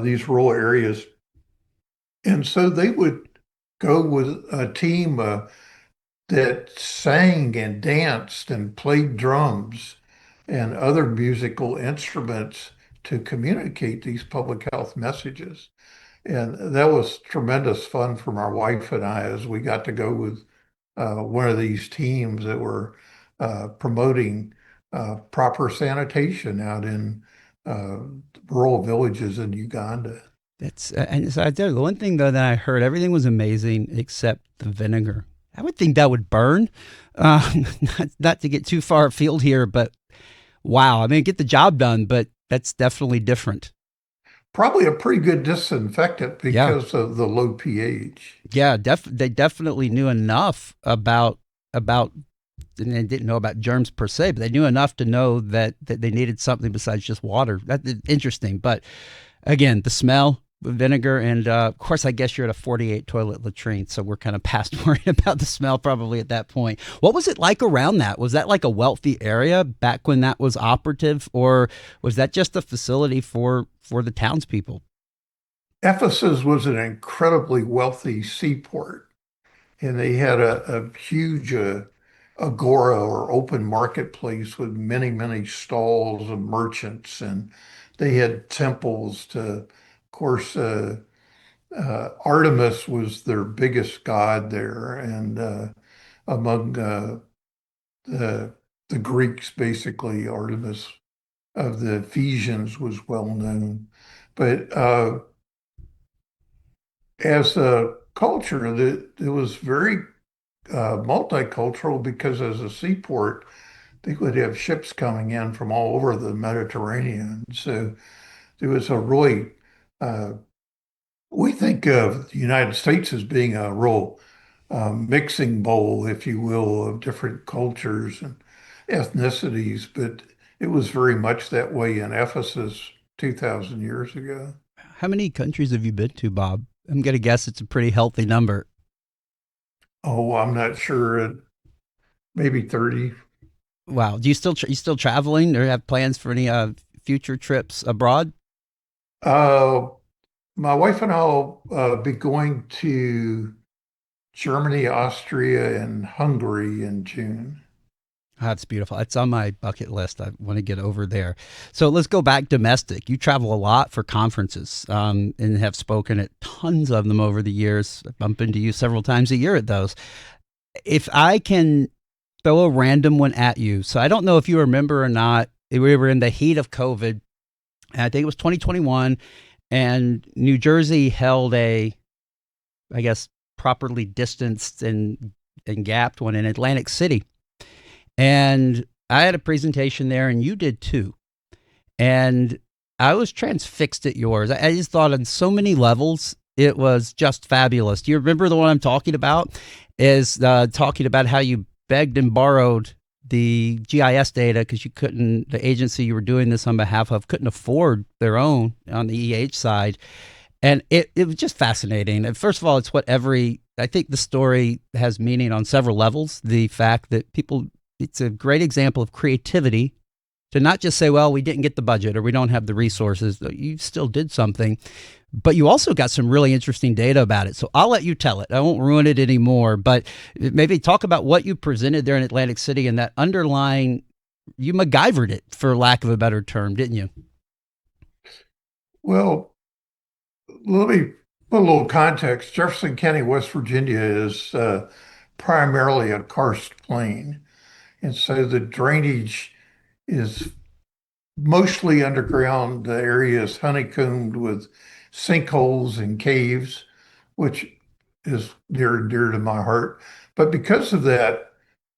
these rural areas. And so they would go with a team that sang and danced and played drums and other musical instruments to communicate these public health messages. And that was tremendous fun for my wife and I as we got to go with one of these teams that were promoting proper sanitation out in uh, rural villages in Uganda. That's and so I did. The one thing though that I heard, everything was amazing except the vinegar. I would think that would burn. Not to get too far afield here, but wow. I mean, get the job done, but that's definitely different. Probably a pretty good disinfectant Yeah. because of the low pH. Yeah, they definitely knew enough about and they didn't know about germs per se, but they knew enough to know that they needed something besides just water. That's interesting. But Again, the smell, the vinegar, and of course, I guess you're at a 48 toilet latrine, so we're kind of past worrying about the smell probably at that point. What was it like around that? Was that like a wealthy area back when that was operative, or was that just a facility for the townspeople? Ephesus was an incredibly wealthy seaport, and they had a huge agora or open marketplace with many, many stalls of merchants, and they had temples to, of course, Artemis was their biggest god there, and among the the Greeks, basically, Artemis of the Ephesians was well known. But as a culture, it was very multicultural because as a seaport, they would have ships coming in from all over the Mediterranean. So there was a really, uh, we think of the United States as being a real mixing bowl, if you will, of different cultures and ethnicities, but it was very much that way in Ephesus 2,000 years ago. How many countries have you been to, Bob? I'm going to guess it's a pretty healthy number. Oh, I'm not sure, maybe 30. Wow. Do you still traveling or have plans for any future trips abroad? Uh, my wife and I will be going to Germany, Austria, and Hungary in June. That's beautiful. It's on my bucket list. I want to get over there. So let's go back domestic. You travel a lot for conferences and have spoken at tons of them over the years. I bump into you several times a year at those. If I can throw a random one at you. So I don't know if you remember or not. We were in the heat of COVID. I think it was 2021, and New Jersey held I guess, properly distanced and gapped one in Atlantic City. And I had a presentation there, and you did too. And I was transfixed at yours. I just thought on so many levels, it was just fabulous. Do you remember the one I'm talking about? Is talking about how you begged and borrowed the GIS data because you couldn't, the agency you were doing this on behalf of couldn't afford their own on the side. And it was just fascinating. And first of all, it's I think the story has meaning on several levels. The fact that it's a great example of creativity to not just say, well, we didn't get the budget or we don't have the resources. You still did something, but you also got some really interesting data about it. So I'll let you tell it. I won't ruin it anymore, but maybe talk about what you presented there in Atlantic City and that underlying, you MacGyvered it, for lack of a better term, didn't you? Well, let me put a little context. Jefferson County, West Virginia is primarily a karst plain. And so the drainage is mostly underground. The area is honeycombed with sinkholes and caves, which is near and dear to my heart. But because of that,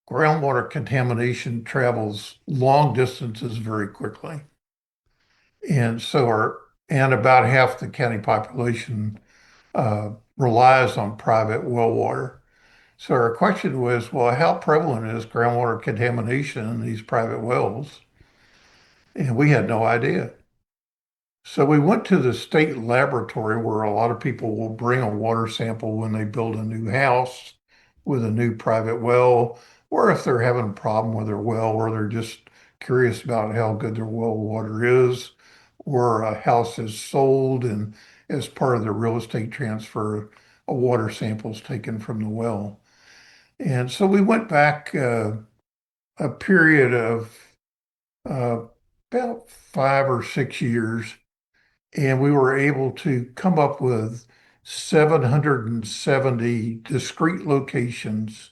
groundwater contamination travels long distances very quickly. And so and about half the county population relies on private well water. So our question was, well, how prevalent is groundwater contamination in these private wells? And we had no idea. So we went to the state laboratory where a lot of people will bring a water sample when they build a new house with a new private well, or if they're having a problem with their well, or they're just curious about how good their well water is, or a house is sold and as part of the real estate transfer, a water sample is taken from the well. And so we went back a period of uh, about 5 or 6 years, and we were able to come up with 770 discrete locations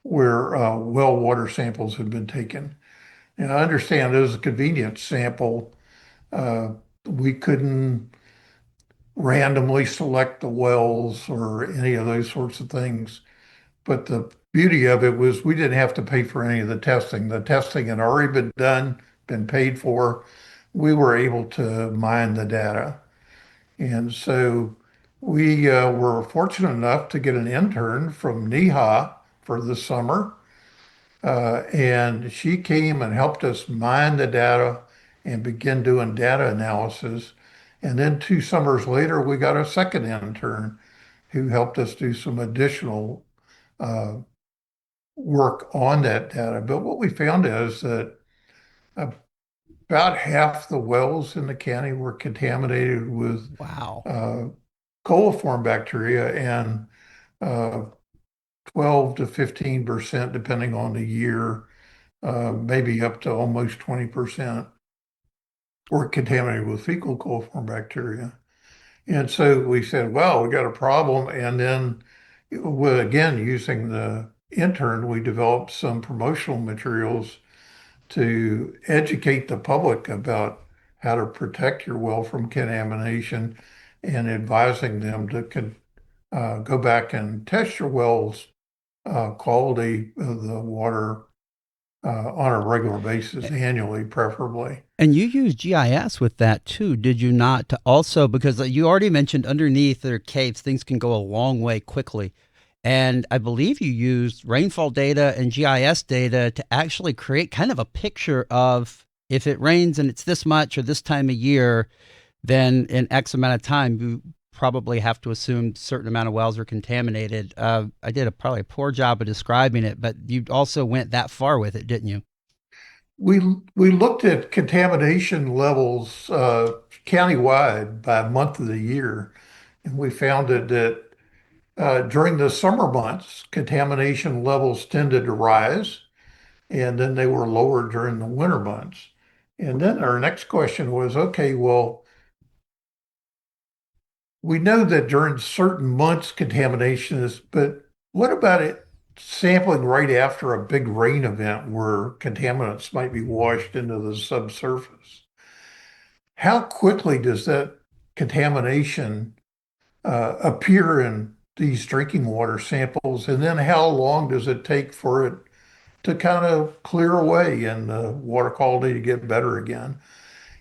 where well water samples had been taken. And I understand it was a convenience sample. Uh, we couldn't randomly select the wells or any of those sorts of things. But the beauty of it was we didn't have to pay for any of the testing. The testing had already been done, been paid for. We were able to mine the data. And so we were fortunate enough to get an intern from NEHA for the summer. And she came and helped us mine the data and begin doing data analysis. And then 2 summers later, we got a second intern who helped us do some additional uh, work on that data. But what we found is that about half the wells in the county were contaminated with Wow. uh, coliform bacteria, and uh, 12 to 15%, depending on the year, maybe up to almost 20%, were contaminated with fecal coliform bacteria. And so we said, well, we got a problem. And then, again, using the intern, we developed some promotional materials to educate the public about how to protect your well from contamination and advising them to go back and test your well's quality of the water on a regular basis, annually, preferably. And you use GIS with that too, did you not? To also, because you already mentioned underneath their caves, things can go a long way quickly. And I believe you used rainfall data and GIS data to actually create kind of a picture of if it rains and it's this much or this time of year, then in X amount of time, you probably have to assume a certain amount of wells are contaminated. I did probably a poor job of describing it, but you also went that far with it, didn't you? We we looked at contamination levels countywide by month of the year, and we found that during the summer months, contamination levels tended to rise, and then they were lower during the winter months. And then our next question was, okay, well, we know that during certain months contamination is, but what about it sampling right after a big rain event where contaminants might be washed into the subsurface? How quickly does that contamination appear in these drinking water samples? And then how long does it take for it to kind of clear away and the water quality to get better again?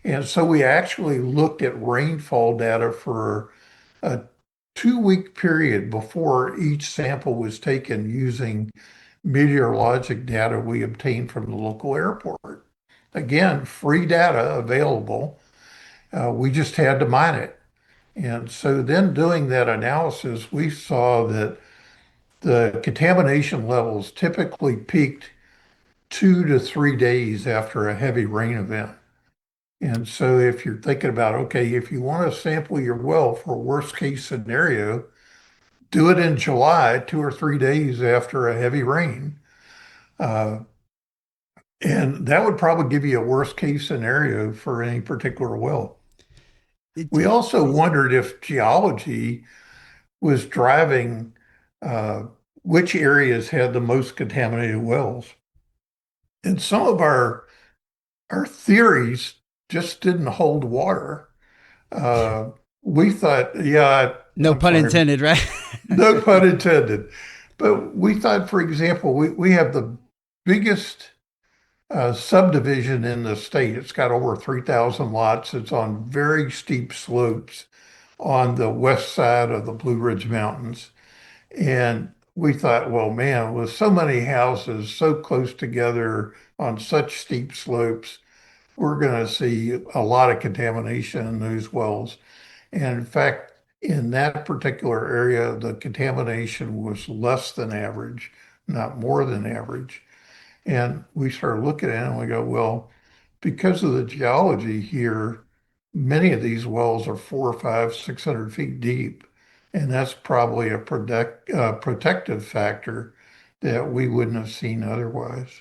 And so we actually looked at rainfall data for a 2 week period before each sample was taken using meteorologic data we obtained from the local airport. Again, free data available. We just had to mine it. And so then doing that analysis, we saw that the contamination levels typically peaked 2 to 3 days after a heavy rain event. And so if you're thinking about, okay, if you want to sample your well for a worst case scenario, do it in July, 2 or 3 days after a heavy rain. Uh, and that would probably give you a worst case scenario for any particular well. It's We also wondered if geology was driving uh, which areas had the most contaminated wells. And some of our theories just didn't hold water. Uh, we thought, yeah, no I'm pun sorry, intended, right? no pun intended. But we thought, for example, we have the biggest subdivision in the state. It's got over 3,000 lots. It's on very steep slopes on the west side of the Blue Ridge Mountains. And we thought, well, man, with so many houses so close together on such steep slopes, we're going to see a lot of contamination in those wells. And in fact, in that particular area, the contamination was less than average, not more than average. And we started looking at it and we go, well, because of the geology here, many of these wells are 4 or 5, 600 feet deep. And that's probably a protective factor that we wouldn't have seen otherwise.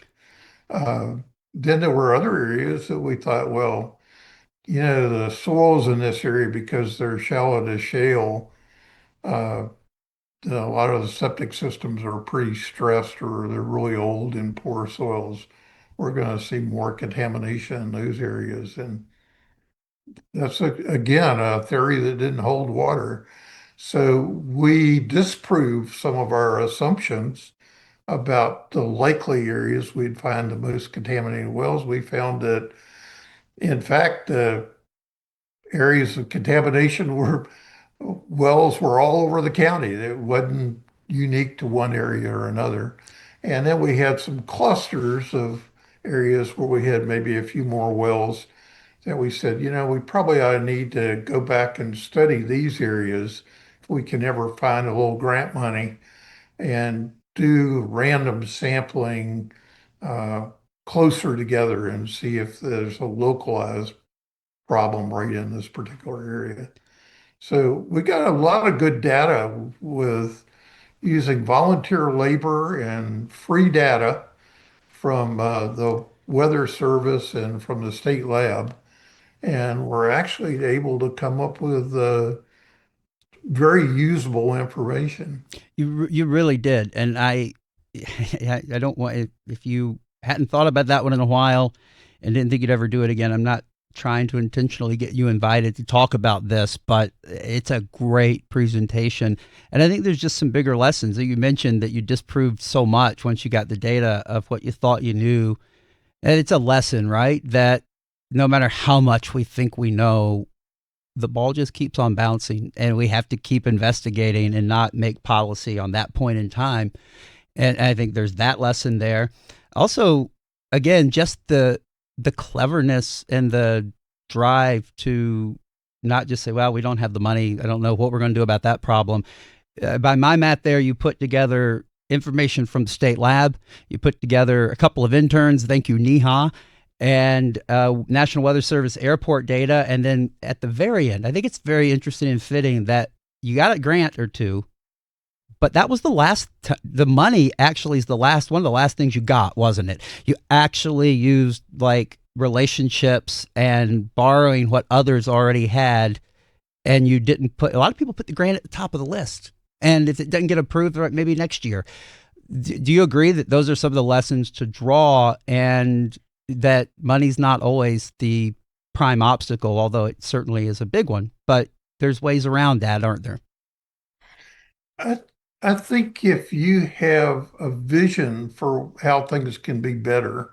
Uh, then there were other areas that we thought, well, the soils in this area, because they're shallow to shale, uh, a lot of the septic systems are pretty stressed or they're really old and poor soils. We're going to see more contamination in those areas. And that's, again, a theory that didn't hold water. So we disproved some of our assumptions about the likely areas we'd find the most contaminated wells. We found that, in fact, the areas of contamination were wells were all over the county. It wasn't unique to one area or another. And then we had some clusters of areas where we had maybe a few more wells that we said, we probably ought to need to go back and study these areas if we can ever find a little grant money and do random sampling uh, closer together and see if there's a localized problem right in this particular area. So we got a lot of good data with using volunteer labor and free data from the Weather Service and from the state lab. And we're actually able to come up with very usable information. You really did, and I don't want, if you hadn't thought about that one in a while and didn't think you'd ever do it again. I'm not trying to intentionally get you invited to talk about this, but it's a great presentation, and I think there's just some bigger lessons that you mentioned that you disproved so much once you got the data of what you thought you knew, and it's a lesson, right? That no matter how much we think we know, the ball just keeps on bouncing, and we have to keep investigating and not make policy on that point in time. And I think there's that lesson there. Also, again, just the cleverness and the drive to not just say, well, we don't have the money, I don't know what we're going to do about that problem. By my math there, you put together information from the state lab, you put together a couple of interns, thank you, NEHA, and National Weather Service airport data. And then at the very end, I think it's very interesting and fitting that you got a grant or two, but that was the last, the money actually is the last, one of the last things you got, wasn't it? You actually used like relationships and borrowing what others already had. And you didn't put, a lot of people put the grant at the top of the list. And if it doesn't get approved, maybe next year. Do you agree that those are some of the lessons to draw, and that money's not always the prime obstacle, although it certainly is a big one, but there's ways around that, aren't there? I, I think if you have a vision for how things can be better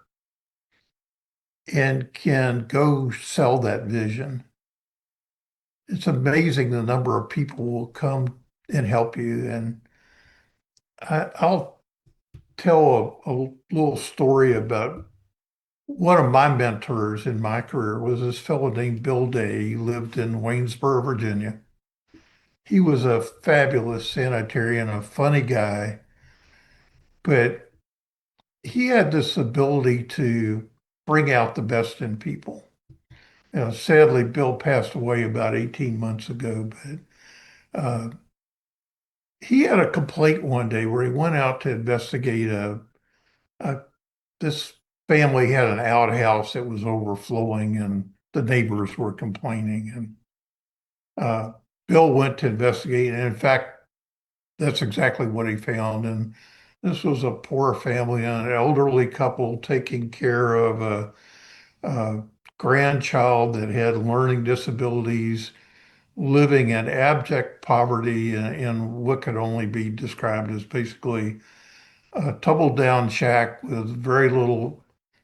and can go sell that vision, it's amazing the number of people will come and help you. And I'll tell a little story about one of my mentors in my career was this fellow named Bill Day. He lived in Waynesboro, Virginia. He was a fabulous sanitarian, a funny guy, but he had this ability to bring out the best in people. Sadly, Bill passed away about 18 months ago, but he had a complaint one day where he went out to investigate a this family had an outhouse that was overflowing and the neighbors were complaining. And Bill went to investigate. And in fact, that's exactly what he found. And this was a poor family, an elderly couple taking care of a grandchild that had learning disabilities, living in abject poverty in what could only be described as basically a tumbled down shack with very little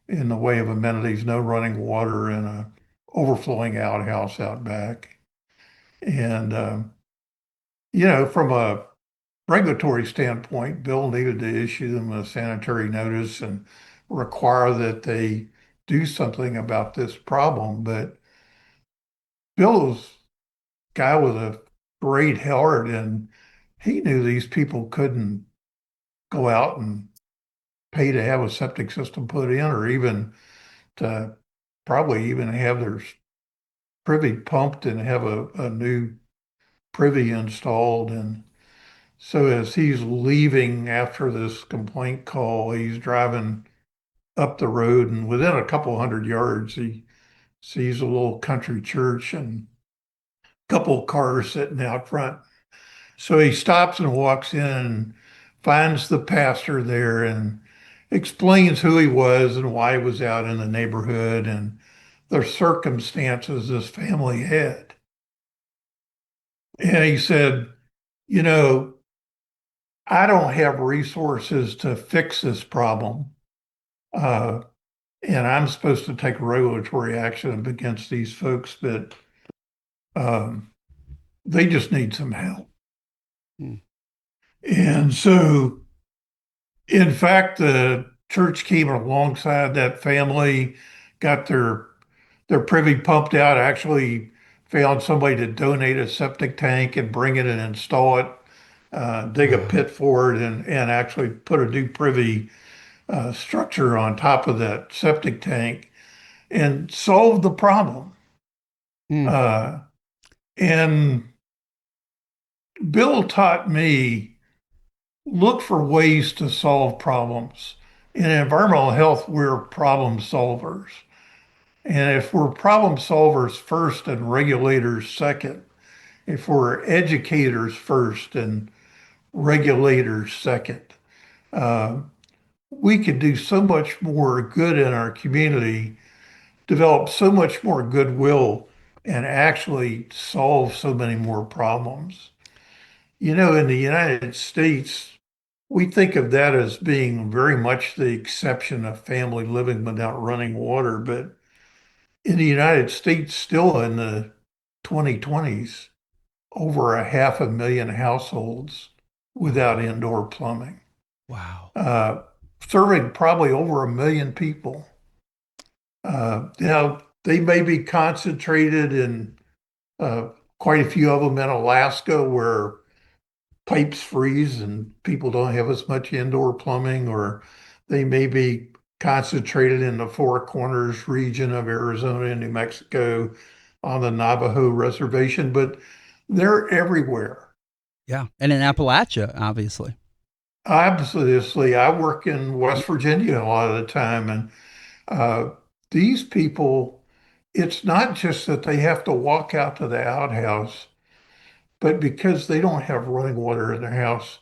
in the way of amenities, no running water, and a overflowing outhouse out back. And, from a regulatory standpoint, Bill needed to issue them a sanitary notice and require that they do something about this problem. But Bill's guy was a great heart, and he knew these people couldn't go out and pay to have a septic system put in, or even to probably even have their privy pumped and have a new privy installed. And so as he's leaving after this complaint call, he's driving up the road, and within a couple hundred yards, he sees a little country church and a couple of cars sitting out front. So he stops and walks in and finds the pastor there and explains who he was and why he was out in the neighborhood and the circumstances this family had. And he said, you know, I don't have resources to fix this problem. Uh, and I'm supposed to take regulatory action against these folks, but um, they just need some help. Hmm. And so, in fact, the church came alongside that family, got their their privy pumped out, actually found somebody to donate a septic tank and bring it and install it, dig a Wow. pit for it, and actually put a new privy structure on top of that septic tank and solve the problem. Mm. Uh, and Bill taught me look for ways to solve problems. In environmental health, we're problem solvers. And if we're problem solvers first and regulators second, if we're educators first and regulators second, uh, we could do so much more good in our community, develop so much more goodwill, and actually solve so many more problems. You know, in the United States, we think of that as being very much the exception of family living without running water. But in the United States, still in the 2020s, over a 500,000 households without indoor plumbing, Wow. uh, serving probably over 1 million people. Now, they may be concentrated in uh, quite a few of them in Alaska where pipes freeze and people don't have as much indoor plumbing, or they may be concentrated in the Four Corners region of Arizona and New Mexico on the Navajo reservation, but they're everywhere. Yeah. And in Appalachia, obviously. Obviously, I work in West Virginia a lot of the time, and uh, these people, it's not just that they have to walk out to the outhouse, but because they don't have running water in their house,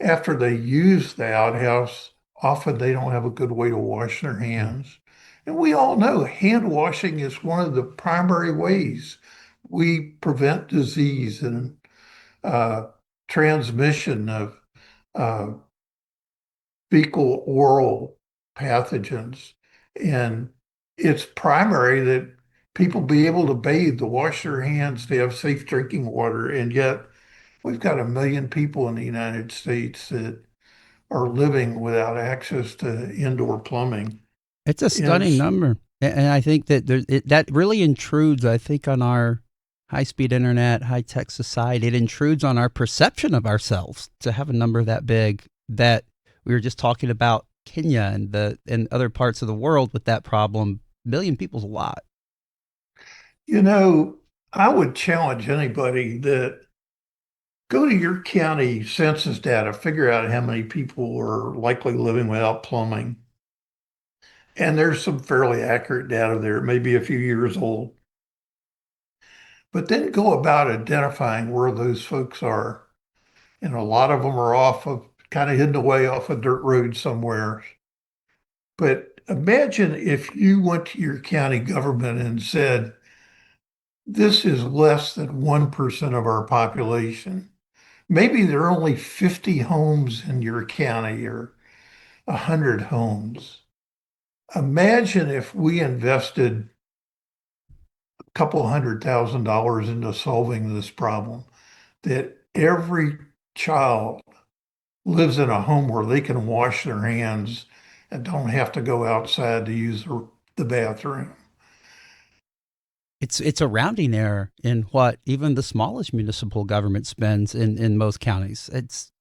after they use the outhouse, often they don't have a good way to wash their hands. And we all know hand washing is one of the primary ways we prevent disease and uh, transmission of uh, fecal oral pathogens. And it's primary that people be able to bathe, to wash their hands, to have safe drinking water. And yet we've got 1 million people in the United States that are living without access to indoor plumbing. It's a And stunning number. And I think that that really intrudes, I think, on our high-speed internet, high-tech society. It intrudes on our perception of ourselves to have a number that big. That we were just talking about Kenya and other parts of the world with that problem. 1 million people's a lot. you know, I would challenge anybody that go to your county census data, figure out how many people are likely living without plumbing. And there's some fairly accurate data there, it may be a few years old. But then go about identifying where those folks are. And a lot of them are off of kind of hidden away off a dirt road somewhere. But imagine if you went to your county government and said, this is less than 1% of our population. Maybe there are only 50 homes in your county or 100 homes. Imagine if we invested a couple $100,000 into solving this problem, that every child lives in a home where they can wash their hands and don't have to go outside to use the bathroom. It's a rounding error in what even the smallest municipal government spends in most counties. It's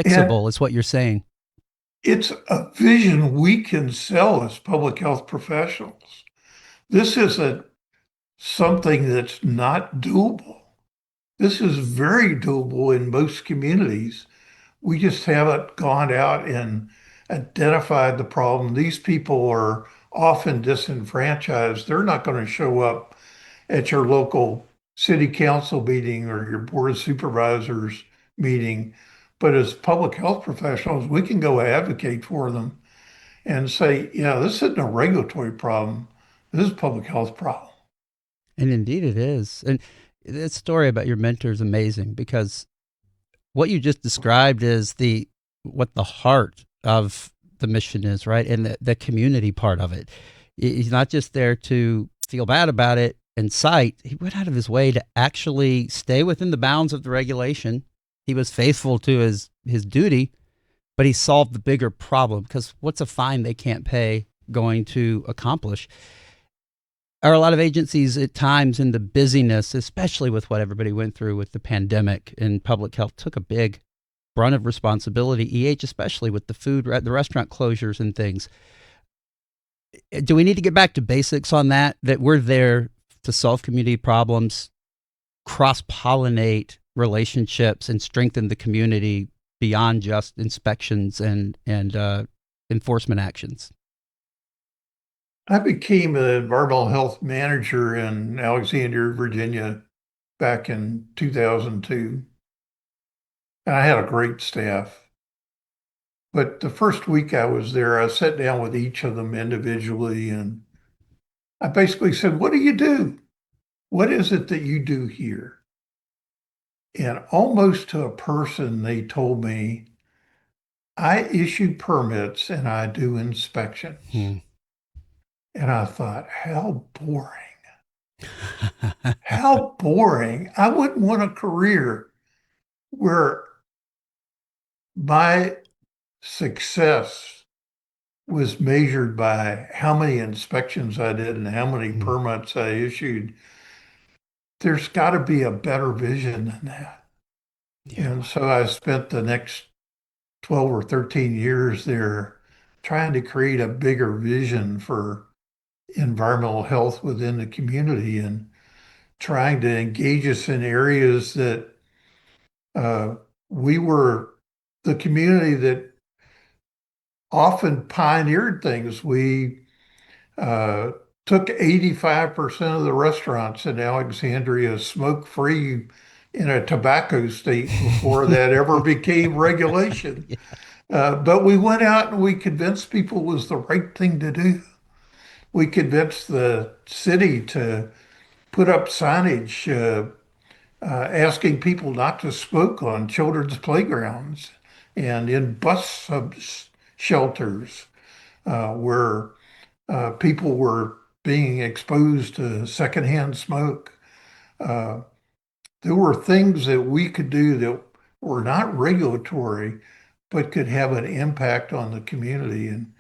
And fixable, is what you're saying. it's a vision we can sell as public health professionals. This isn't something that's not doable. This is very doable in most communities. We just haven't gone out and identified the problem. These people are often disenfranchised. They're not going to show up at your local city council meeting or your board of supervisors meeting. But as public health professionals, we can go advocate for them and say, yeah, this isn't a regulatory problem. This is a public health problem. And indeed it is. And that story about your mentor is amazing because what you just described is what the heart of the mission is, right? And the community part of it. He's not just there to feel bad about it and cite. He went out of his way to actually stay within the bounds of the regulation. He was faithful to his duty, but he solved the bigger problem because what's a fine they can't pay going to accomplish? Are a lot of agencies at times in the busyness, especially with what everybody went through with the pandemic and public health, took a big brunt of responsibility, especially with the food, the restaurant closures and things. Do we need to get back to basics on that we're there to solve community problems, cross-pollinate relationships, and strengthen the community beyond just inspections and enforcement actions? I became an environmental health manager in Alexandria, Virginia back in 2002. And I had a great staff. But the first week I was there, I sat down with each of them individually and I basically said, "What do you do? What is it that you do here?" And almost to a person, they told me, "I issue permits and I do inspections." And I thought, how boring. How boring. I wouldn't want a career where my success was measured by how many inspections I did and how many permits I issued. There's got to be a better vision than that. Yeah. And so I spent the next 12 or 13 years there trying to create a bigger vision for environmental health within the community and trying to engage us in areas that uh, we were the community that often pioneered things. We uh, took 85% of the restaurants in Alexandria smoke-free in a tobacco state before that ever became regulation. Yeah. But we went out and we convinced people it was the right thing to do. We convinced the city to put up signage asking people not to smoke on children's playgrounds and in shelters where people were being exposed to secondhand smoke. Uh, there were things that we could do that were not regulatory, but could have an impact on the community. And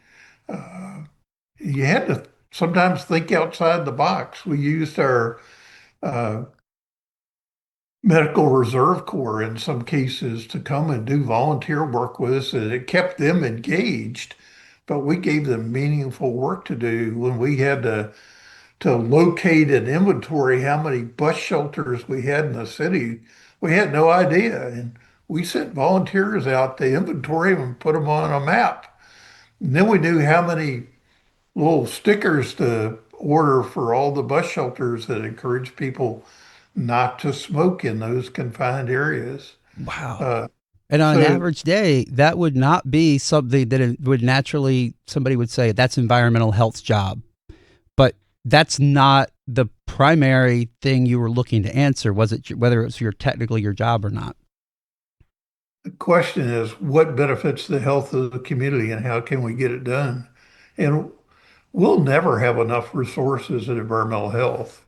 you had to sometimes think outside the box. We used our uh, medical reserve corps in some cases to come and do volunteer work with us, and it kept them engaged. But we gave them meaningful work to do when we had to locate and inventory how many bus shelters we had in the city. We had no idea, and we sent volunteers out to inventory them and put them on a map. And then we knew how many little stickers to order for all the bus shelters that encourage people not to smoke in those confined areas. Wow. Uh, And on an so average day, that would not be something that it would naturally, somebody would say that's environmental health's job. But that's not the primary thing you were looking to answer, was it, whether it was technically your job or not? the question is, what benefits the health of the community and how can we get it done? And we'll never have enough resources in environmental health.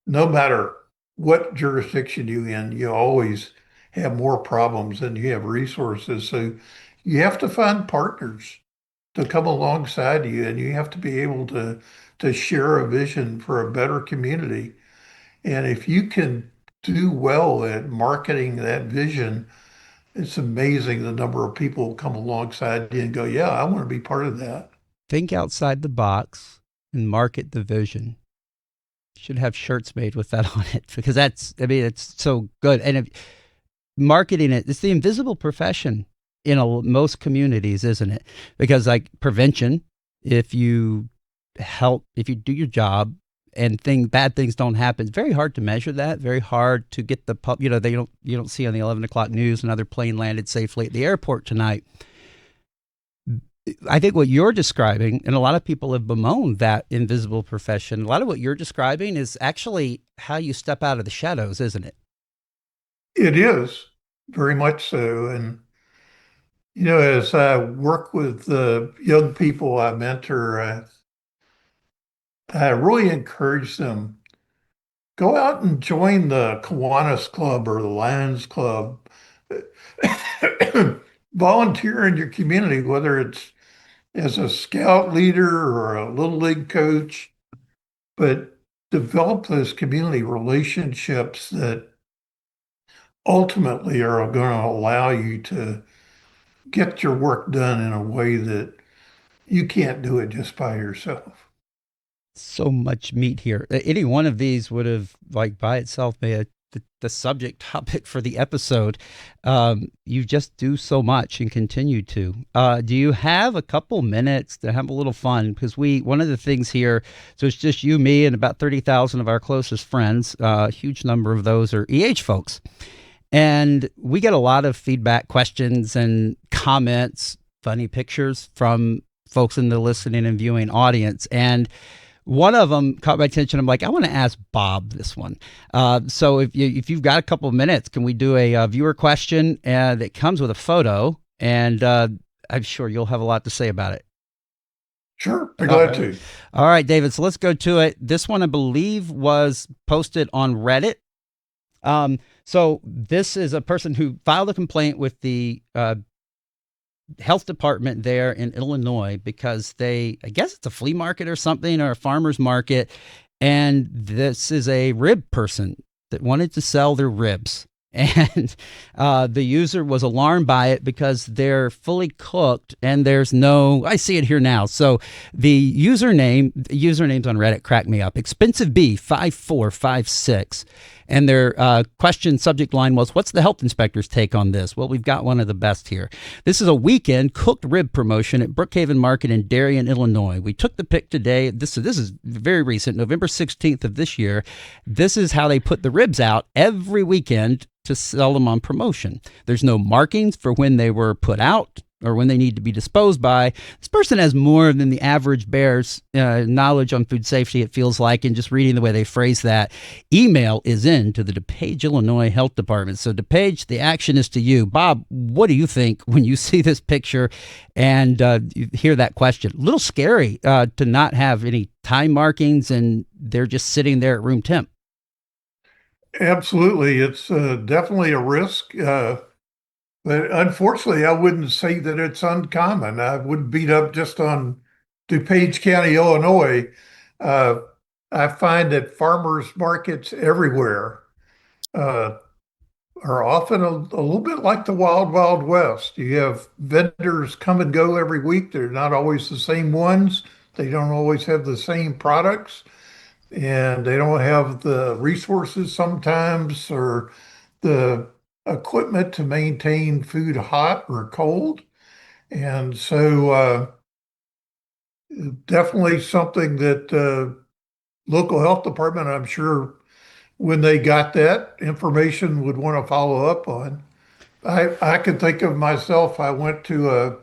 No matter what jurisdiction you're in, you always have more problems than you have resources. So you have to find partners to come alongside you, and you have to be able to share a vision for a better community. And if you can do well at marketing that vision, it's amazing the number of people who come alongside you and go, "Yeah, I want to be part of that." Think outside the box and market the vision. Should have shirts made with that on it, because it's so good. And marketing it's the invisible profession in most communities, isn't it? Because like prevention, if you do your job and bad things don't happen, it's very hard to measure that, very hard to get you don't see on the 11 o'clock news another plane landed safely at the airport tonight. I think what you're describing, and a lot of people have bemoaned that invisible profession, a lot of what you're describing is actually how you step out of the shadows, isn't it? It is very much so. And, as I work with the young people I mentor, I really encourage them, go out and join the Kiwanis Club or the Lions Club. Volunteer in your community, whether it's as a scout leader or a little league coach, but develop those community relationships that ultimately are going to allow you to get your work done in a way that you can't do it just by yourself. So much meat here. Any one of these would have, like, by itself, made the subject topic for the episode. You just do so much and continue to. Do you have a couple minutes to have a little fun? Because one of the things here, so it's just you, me, and about 30,000 of our closest friends. A huge number of those are folks. And we get a lot of feedback, questions, and comments, funny pictures from folks in the listening and viewing audience. And one of them caught my attention. I'm like, I want to ask Bob this one. So if you've got a couple of minutes, can we do a viewer question that comes with a photo? And I'm sure you'll have a lot to say about it. Sure, be glad to. All right, David. So let's go to it. This one, I believe, was posted on Reddit. So this is a person who filed a complaint with the health department there in Illinois because I guess it's a flea market or something, or a farmer's market. And this is a rib person that wanted to sell their ribs. And the user was alarmed by it because they're fully cooked and there's no, I see it here now. So the usernames on Reddit crack me up. Expensive B 5456. And their question subject line was, what's the health inspector's take on this? Well, we've got one of the best here. This is a weekend cooked rib promotion at Brookhaven Market in Darien, Illinois. We took the pic today. This is very recent, November 16th of this year. This is how they put the ribs out every weekend to sell them on promotion. There's no markings for when they were put out or when they need to be disposed by. This person has more than the average bear's knowledge on food safety, it feels like, and just reading the way they phrase that. Email is in to the DuPage, Illinois Health Department. So DuPage, the action is to you. Bob, what do you think when you see this picture and you hear that question? A little scary to not have any time markings and they're just sitting there at room temp. Absolutely. It's definitely a risk. But unfortunately, I wouldn't say that it's uncommon. I wouldn't beat up just on DuPage County, Illinois. Uh, I find that farmers markets everywhere uh, are often a little bit like the Wild Wild West. You have vendors come and go every week. They're not always the same ones. They don't always have the same products, and they don't have the resources sometimes or the equipment to maintain food hot or cold. And so definitely something that local health department, I'm sure when they got that information would want to follow up on. I can think of myself, I went to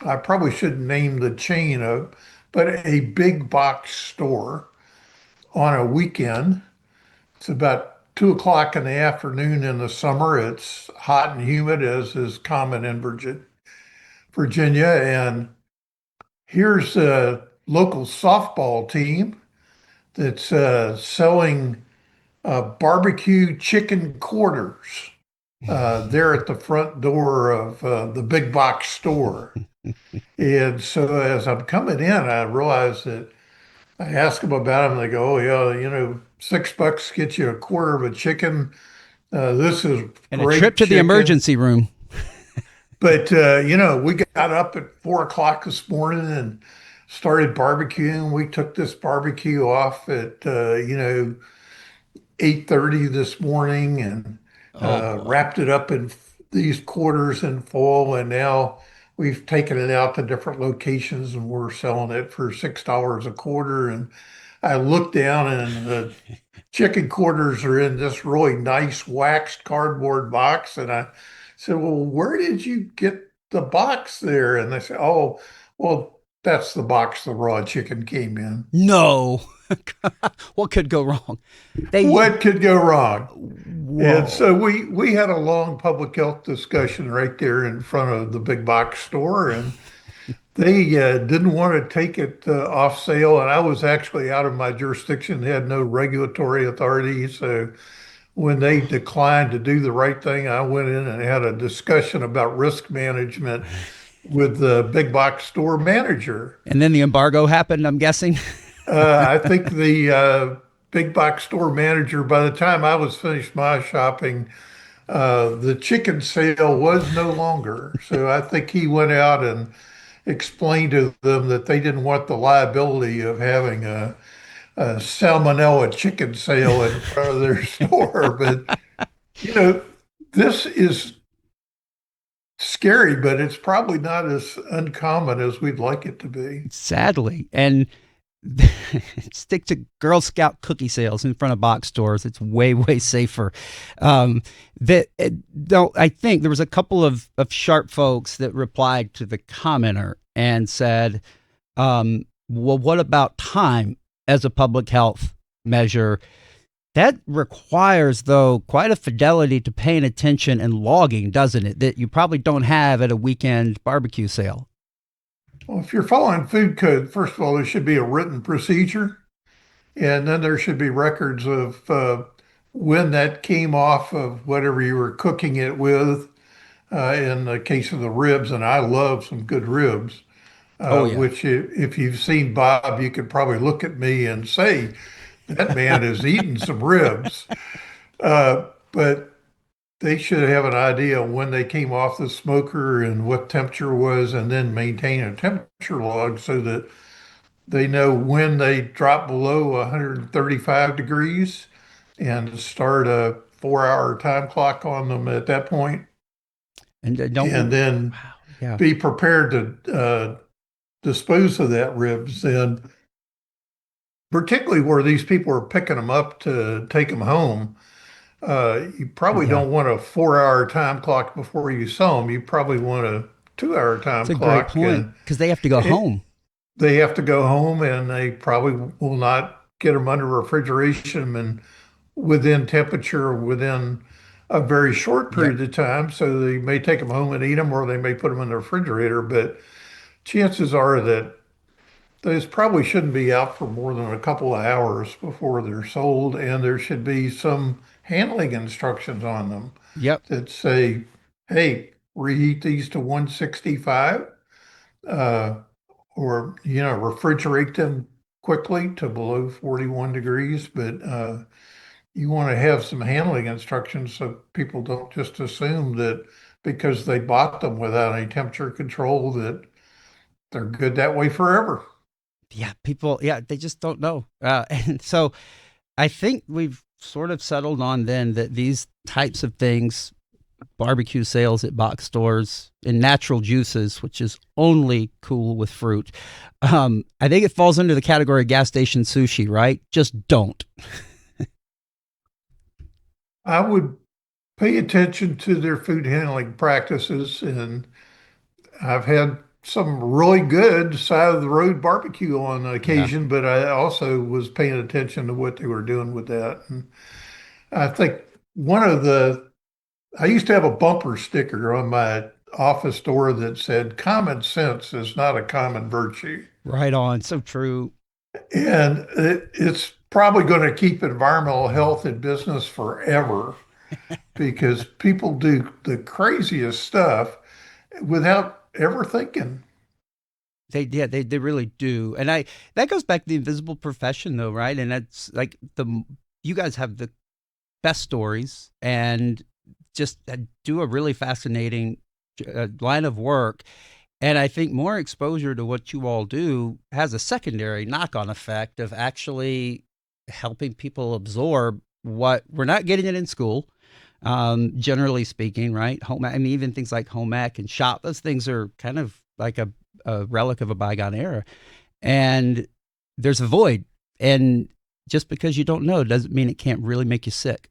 I probably shouldn't name the chain of, but a big box store on a weekend. It's about 2 o'clock in the afternoon in the summer. It's hot and humid, as is common in Virginia. And here's a local softball team that's selling barbecue chicken quarters there at the front door of the big box store. And so as I'm coming in, I realized that I ask them about them. And they go, "Oh yeah, $6 gets you a quarter of a chicken. This is And a great trip to the chicken." emergency room. But we got up at 4 o'clock this morning and started barbecuing. We took this barbecue off at 8:30 this morning and Oh, boy. wrapped it up in these quarters in full. And now we've taken it out to different locations and we're selling it for $6 a quarter. And I looked down and the chicken quarters are in this really nice waxed cardboard box. And I said, "Well, where did you get the box there?" And they said, "Oh, well, that's the box the raw chicken came in." No. What could go wrong? What could go wrong? And Whoa. so we had a long public health discussion right there in front of the big box store, and they didn't want to take it off sale. And I was actually out of my jurisdiction, had no regulatory authority. So when they declined to do the right thing, I went in and had a discussion about risk management with the big box store manager. And then the embargo happened, I'm guessing. I think big box store manager. By the time I was finished my shopping, the chicken sale was no longer. So I think he went out and explained to them that they didn't want the liability of having a salmonella chicken sale in front of their store. But, you know, this is scary, but it's probably not as uncommon as we'd like it to be. Sadly. And stick to Girl Scout cookie sales in front of box stores. It's way, way safer. Though I think there was a couple of sharp folks that replied to the commenter and said, well, what about time as a public health measure? That requires, though, quite a fidelity to paying attention and logging, doesn't it? That you probably don't have at a weekend barbecue sale. Well, if you're following food code, first of all, there should be a written procedure, and then there should be records of when that came off of whatever you were cooking it with. In the case of the ribs, and I love some good ribs, Oh, yeah. which if you've seen Bob, you could probably look at me and say, that man has eaten some ribs. But they should have an idea when they came off the smoker and what temperature was, and then maintain a temperature log so that they know when they drop below 135 degrees and start a 4 hour time clock on them at that point, And and don't, then wow, yeah. be prepared to dispose of that ribs. And particularly where these people are picking them up to take them home, you probably Yeah. don't want a 4 hour time clock before you sell them. You probably want a 2 hour It's time a great clock, point and because they have to go it, home. they have to go home, and they probably will not get them under refrigeration and within temperature within a very short Yep. period of time. So they may take them home and eat them, or they may put them in the refrigerator. But chances are that those probably shouldn't be out for more than a couple of hours before they're sold, and there should be some handling instructions on them Yep. that say, hey, reheat these to 165, uh, or, refrigerate them quickly to below 41 degrees. But you want to have some handling instructions so people don't just assume that because they bought them without any temperature control that they're good that way forever. Yeah. People, yeah, they just don't know. And so I think we've sort of settled on then that these types of things, barbecue sales at box stores and natural juices, which is only cool with fruit. I think it falls under the category of gas station sushi, right? Just don't. I would pay attention to their food handling practices, and I've had some really good side of the road barbecue on Yeah. occasion, but I also was paying attention to what they were doing with that. And I think one of the, I used to have a bumper sticker on my office door that said, common sense is not a common virtue. Right on. So true. And it's probably going to keep environmental health in business forever because people do the craziest stuff without ever thinking. Yeah, they really do. And that goes back to the invisible profession though, right? And that's like you guys have the best stories and just do a really fascinating line of work. And I think more exposure to what you all do has a secondary knock-on effect of actually helping people absorb what we're not getting it in school, generally speaking, right? Home, I mean, even things like home ec and shop, those things are kind of like a relic of a bygone era. And there's a void. And just because you don't know doesn't mean it can't really make you sick.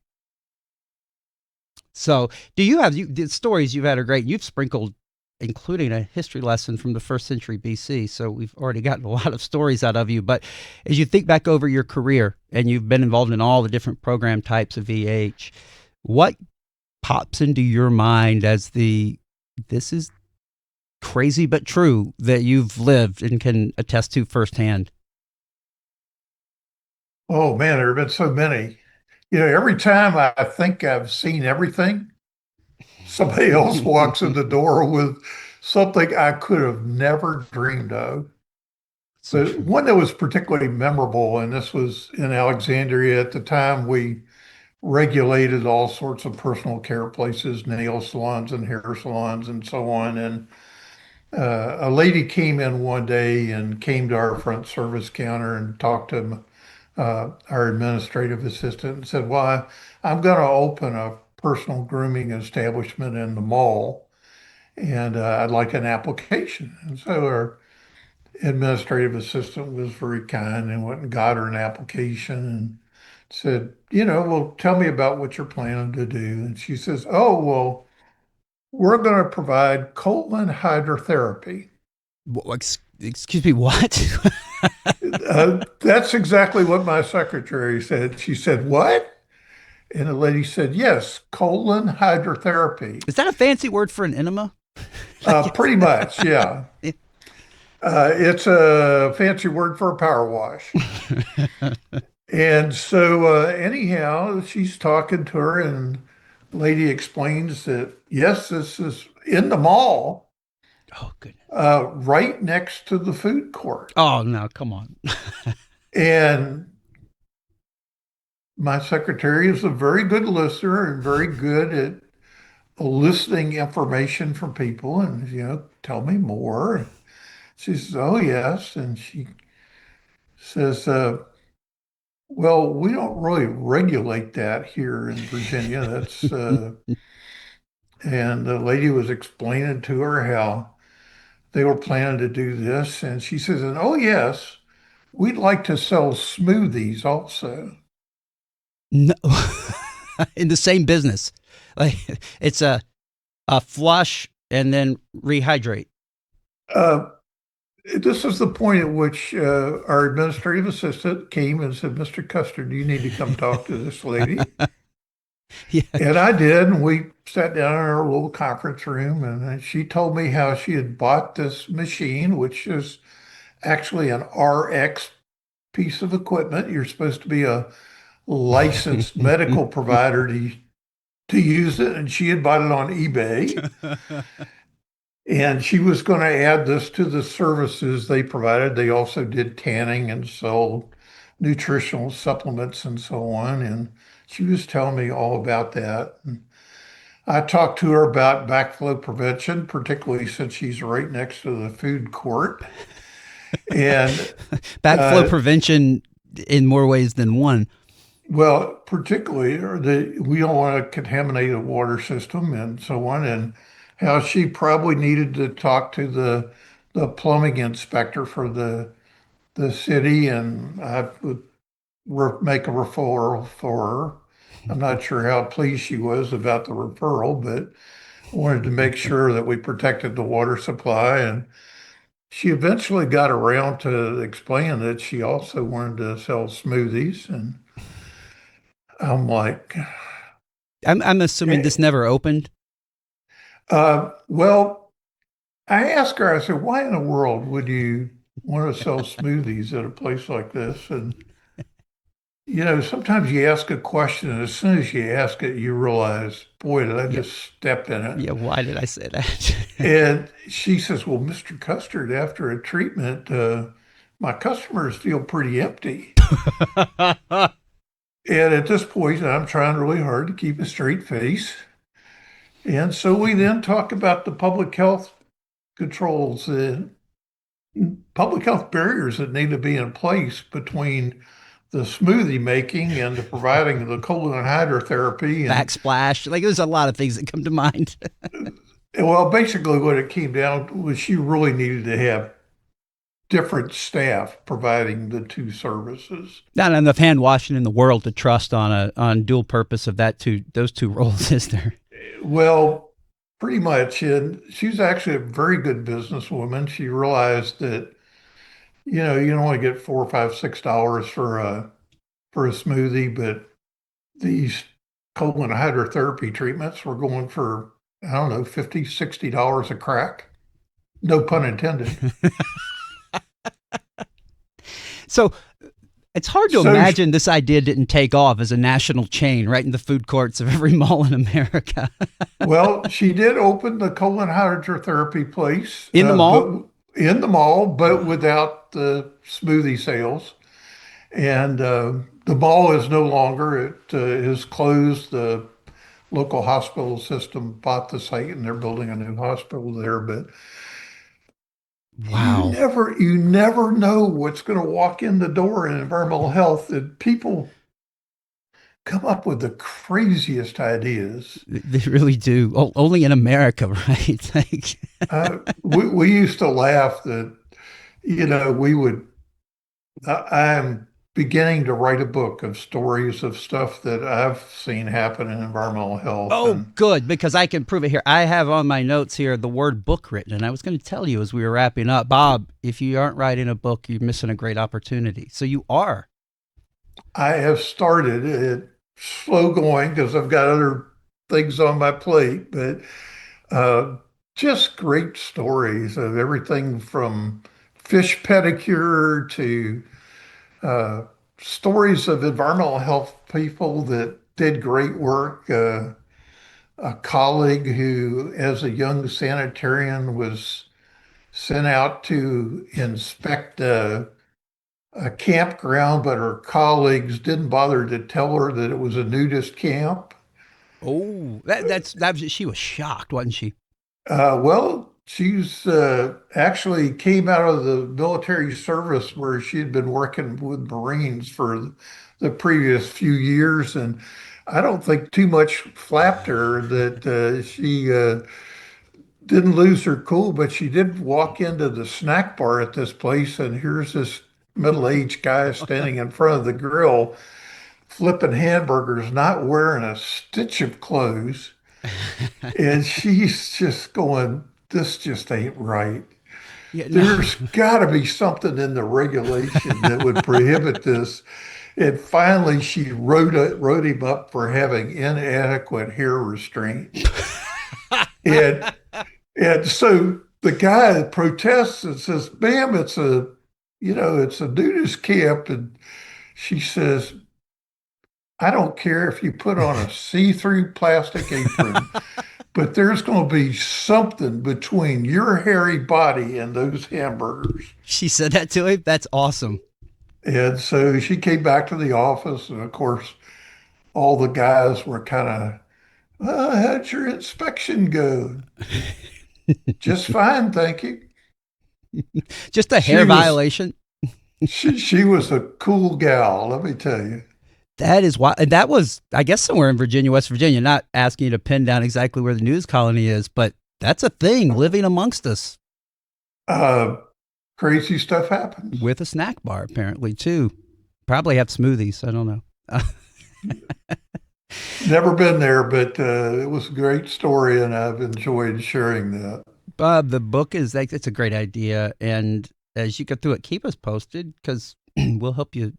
So, do you have the stories you've had are great? You've sprinkled, including a history lesson from the first century BC. So we've already gotten a lot of stories out of you. But as you think back over your career, and you've been involved in all the different program types of VH, what pops into your mind as this is crazy but true that you've lived and can attest to firsthand? Oh man, there have been so many. Every time I think I've seen everything, somebody else walks in the door with something I could have never dreamed of. So But true. one that was particularly memorable, and this was in Alexandria at the time, we regulated all sorts of personal care places, nail salons and hair salons and so on. And a lady came in one day and came to our front service counter and talked to our administrative assistant and said, well, I'm going to open a personal grooming establishment in the mall and I'd like an application. And so our administrative assistant was very kind and went and got her an application and said, well, tell me about what you're planning to do. And she says, oh, well, we're going to provide colon hydrotherapy. Excuse me, what? That's exactly what my secretary said. She said, what? And the lady said, yes, colon hydrotherapy. Is that a fancy word for an enema? Pretty much, yeah. Yeah. It's a fancy word for a power wash. And so, anyhow, she's talking to her, and the lady explains that, yes, this is in the mall, Oh, goodness. right next to the food court. Oh, no, come on. And my secretary is a very good listener and very good at eliciting information from people and, tell me more. She says, oh, yes. And she says, well, we don't really regulate that here in Virginia. And the lady was explaining to her how they were planning to do this. And she says, and oh, yes, we'd like to sell smoothies also. No. In the same business. Like it's a flush and then rehydrate. This is the point at which our administrative assistant came and said, Mr. Custard, you need to come talk to this lady. Yeah. And I did. And we sat down in our little conference room and she told me how she had bought this machine, which is actually an RX piece of equipment. You're supposed to be a licensed medical provider to use it. And she had bought it on eBay. And she was going to add this to the services they provided. They also did tanning and sold nutritional supplements and so on. And she was telling me all about that. And I talked to her about backflow prevention, particularly since she's right next to the food court. And Backflow prevention in more ways than one. well, particularly we don't want to contaminate the water system and so on. And how she probably needed to talk to the plumbing inspector for the city, and I would make a referral for her. I'm not sure how pleased she was about the referral, but I wanted to make sure that we protected the water supply. And she eventually got around to explaining that she also wanted to sell smoothies. And I'm like, I'm assuming this never opened. well, I asked her, I said, why in the world would you want to sell smoothies at a place like this? And, sometimes you ask a question, and as soon as you ask it, you realize, boy, did I just step in it? Yeah, why did I say that? And she says, well, Mr. Custard, after a treatment, my customers feel pretty empty. And at this point, I'm trying really hard to keep a straight face. And so we then talk about the public health controls, public health barriers that need to be in place between the smoothie making and the providing the colon hydrotherapy. And, Backsplash. Like there's a lot of things that come to mind. well, basically what it came down to was she really needed to have different staff providing the two services. Not enough hand washing in the world to trust on dual purpose of those two roles, is there? Well, pretty much. And she's actually a very good businesswoman. She realized that, you don't want to get $4, $5, $6 for a smoothie, but these colon hydrotherapy treatments were going for, I don't know, $50, $60 a crack. No pun intended. So it's hard to imagine this idea didn't take off as a national chain right in the food courts of every mall in America. Well, she did open the colon hydrotherapy place In the mall? In the mall, but without out the smoothie sales. And the mall is no longer, it is closed. The local hospital system bought the site and they're building a new hospital there. But Wow. you never know what's going to walk in the door in environmental health. And people come up with the craziest ideas. They really do. Only in America, right? Like, We used to laugh that, we would, I'm beginning to write a book of stories of stuff that I've seen happen in environmental health. oh, And good, because I can prove it here. I have on my notes here the word book written, and I was going to tell you as we were wrapping up, Bob, if you aren't writing a book, you're missing a great opportunity. So you are. I have started it slow going because I've got other things on my plate, but uh, just great stories of everything from fish pedicure to uh, stories of environmental health people that did great work. A colleague who, as a young sanitarian, was sent out to inspect a campground, but her colleagues didn't bother to tell her that it was a nudist camp. Oh, she was shocked, wasn't she? Well, she's actually came out of the military service where she had been working with Marines for the previous few years, and I don't think too much flapped her that she didn't lose her cool, but she did walk into the snack bar at this place, and here's this middle-aged guy standing in front of the grill flipping hamburgers, not wearing a stitch of clothes. And she's just going, this just ain't right. Yeah, no. There's got to be something in the regulation that would prohibit this. And finally, she wrote him up for having inadequate hair restraint. And and so the guy protests and says, "Ma'am, it's a nudist camp." And she says, "I don't care if you put on a see-through plastic apron, but there's going to be something between your hairy body and those hamburgers." She said that to him. That's awesome. And so she came back to the office, and of course, all the guys were kind of, how'd your inspection go? Just fine, thank you. Just a She hair was violation. she was a cool gal, let me tell you. That is why, and that was, I guess, somewhere in Virginia, West Virginia. Not asking you to pin down exactly where the news colony is, but that's a thing living amongst us Uh, Crazy stuff happens. with a snack bar, apparently, too. Probably have smoothies. I don't know. Never been there, but it was a great story, and I've enjoyed sharing that. Bob, the book is like, it's a great idea. And as you go through it, keep us posted because we'll help you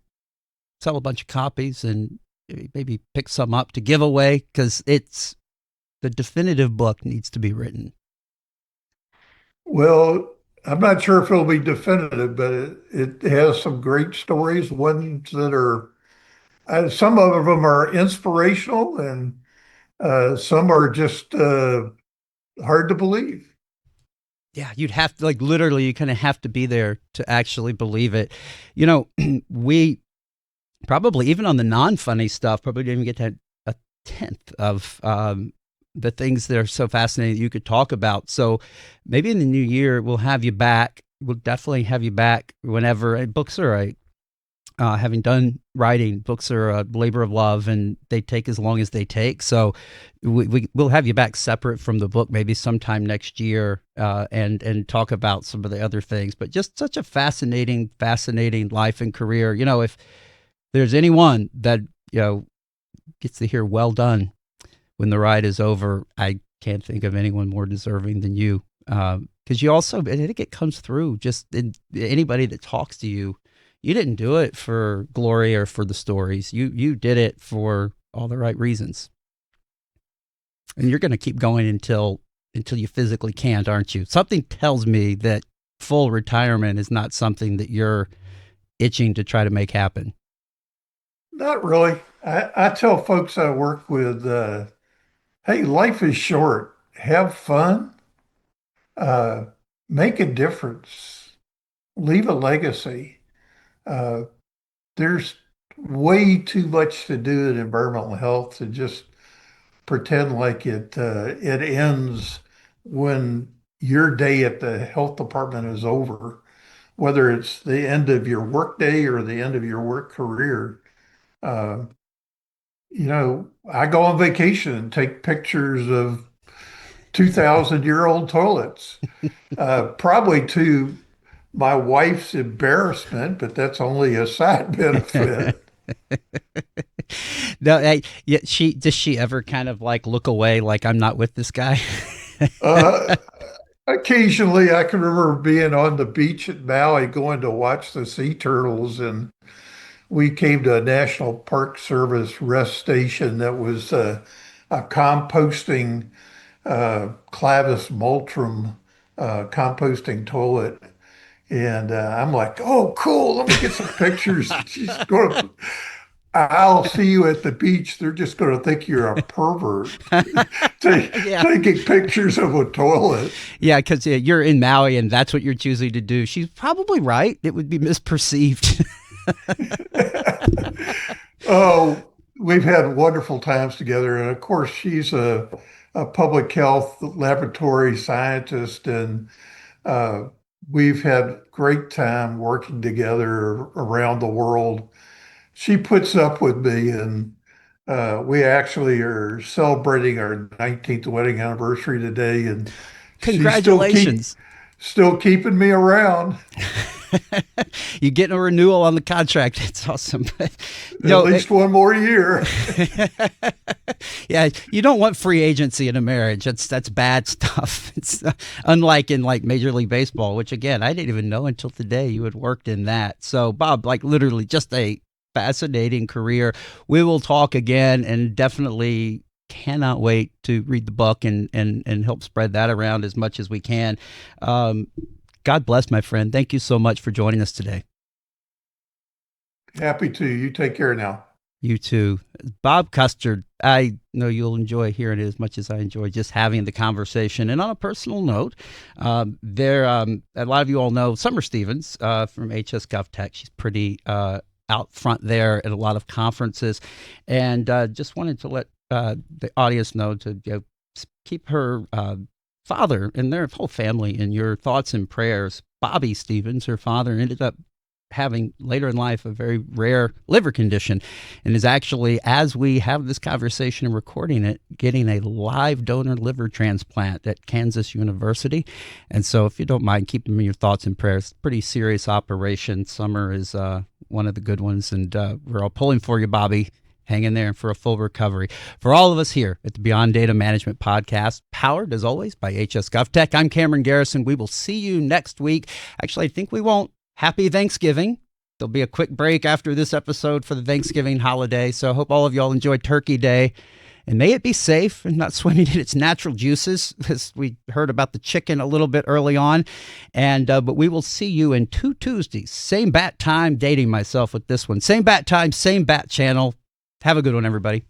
sell a bunch of copies and maybe pick some up to give away because it's the definitive book needs to be written. Well, I'm not sure if it'll be definitive, but it has some great stories, ones that are, some of them are inspirational, and some are just hard to believe. Yeah, you'd have to, like, literally, you kind of have to be there to actually believe it. You know, we probably, even on the non-funny stuff, probably didn't even get to a tenth of the things that are so fascinating that you could talk about. So maybe in the new year, we'll have you back. We'll definitely have you back whenever. And books are having done writing, books are a labor of love, and they take as long as they take. So we'll have you back separate from the book, maybe sometime next year, and talk about some of the other things. But just such a fascinating life and career. You know, if there's anyone that gets to hear "well done" when the ride is over, I can't think of anyone more deserving than you. Because you also, I think it comes through just in anybody that talks to you. You didn't do it for glory or for the stories. You did it for all the right reasons. And you're going to keep going until you physically can't, aren't you? Something tells me that full retirement is not something that you're itching to try to make happen. Not really. I tell folks I work with, hey, life is short. Have fun, uh, make a difference. leave a legacy. Uh, there's way too much to do in environmental health to just pretend like it ends when your day at the health department is over, whether it's the end of your work day or the end of your work career. Uh, I go on vacation and take pictures of 2,000-year-old toilets, probably to my wife's embarrassment, but that's only a side benefit. No, yeah, does she ever kind of like look away, like I'm not with this guy? Uh, Occasionally, I can remember being on the beach at Maui going to watch the sea turtles, and we came to a National Park Service rest station that was a composting Clavis Multrum composting toilet. And I'm like, oh, cool. Let me get some pictures. I'll see you at the beach. They're just going to think you're a pervert Yeah. taking pictures of a toilet. Yeah, because you're in Maui and that's what you're choosing to do. She's probably right. It would be misperceived. Oh, we've had wonderful times together. And of course, she's a public health laboratory scientist, and uh, we've had great time working together around the world. She puts up with me, and we actually are celebrating our 19th wedding anniversary today, and she's Congratulations. still keeping me around. You getting a renewal on the contract. It's awesome. At least one more year. Yeah, you don't want free agency in a marriage. That's bad stuff. It's unlike in like Major League Baseball, which again, I didn't even know until today you had worked in that. So Bob, like literally just a fascinating career. We will talk again, and definitely cannot wait to read the book and help spread that around as much as we can. God bless, my friend. Thank you so much for joining us today. Happy to. You take care now. You too. Bob Custard, I know you'll enjoy hearing it as much as I enjoy just having the conversation. And on a personal note, a lot of you all know Summer Stevens from HS GovTech. She's pretty out front there at a lot of conferences. And just wanted to let the audience know to keep her father and their whole family in your thoughts and prayers. Bobby Stevens, her father, ended up having later in life a very rare liver condition, and is actually, as we have this conversation and recording it, getting a live donor liver transplant at Kansas University. And so if you don't mind, keep them in your thoughts and prayers. Pretty serious operation. Summer is one of the good ones, and we're all pulling for you, Bobby. Hang in there for a full recovery. For all of us here at the Beyond Data Management Podcast, powered as always by HS GovTech, I'm Cameron Garrison. We will see you next week. Actually, I think we won't. Happy Thanksgiving. There'll be a quick break after this episode for the Thanksgiving holiday. So I hope all of y'all enjoy Turkey Day. And may it be safe and not swimming in its natural juices, as we heard about the chicken a little bit early on. And but we will see you in 2 Tuesdays. Same bat time, dating myself with this one. Same bat time, same bat channel. Have a good one, everybody.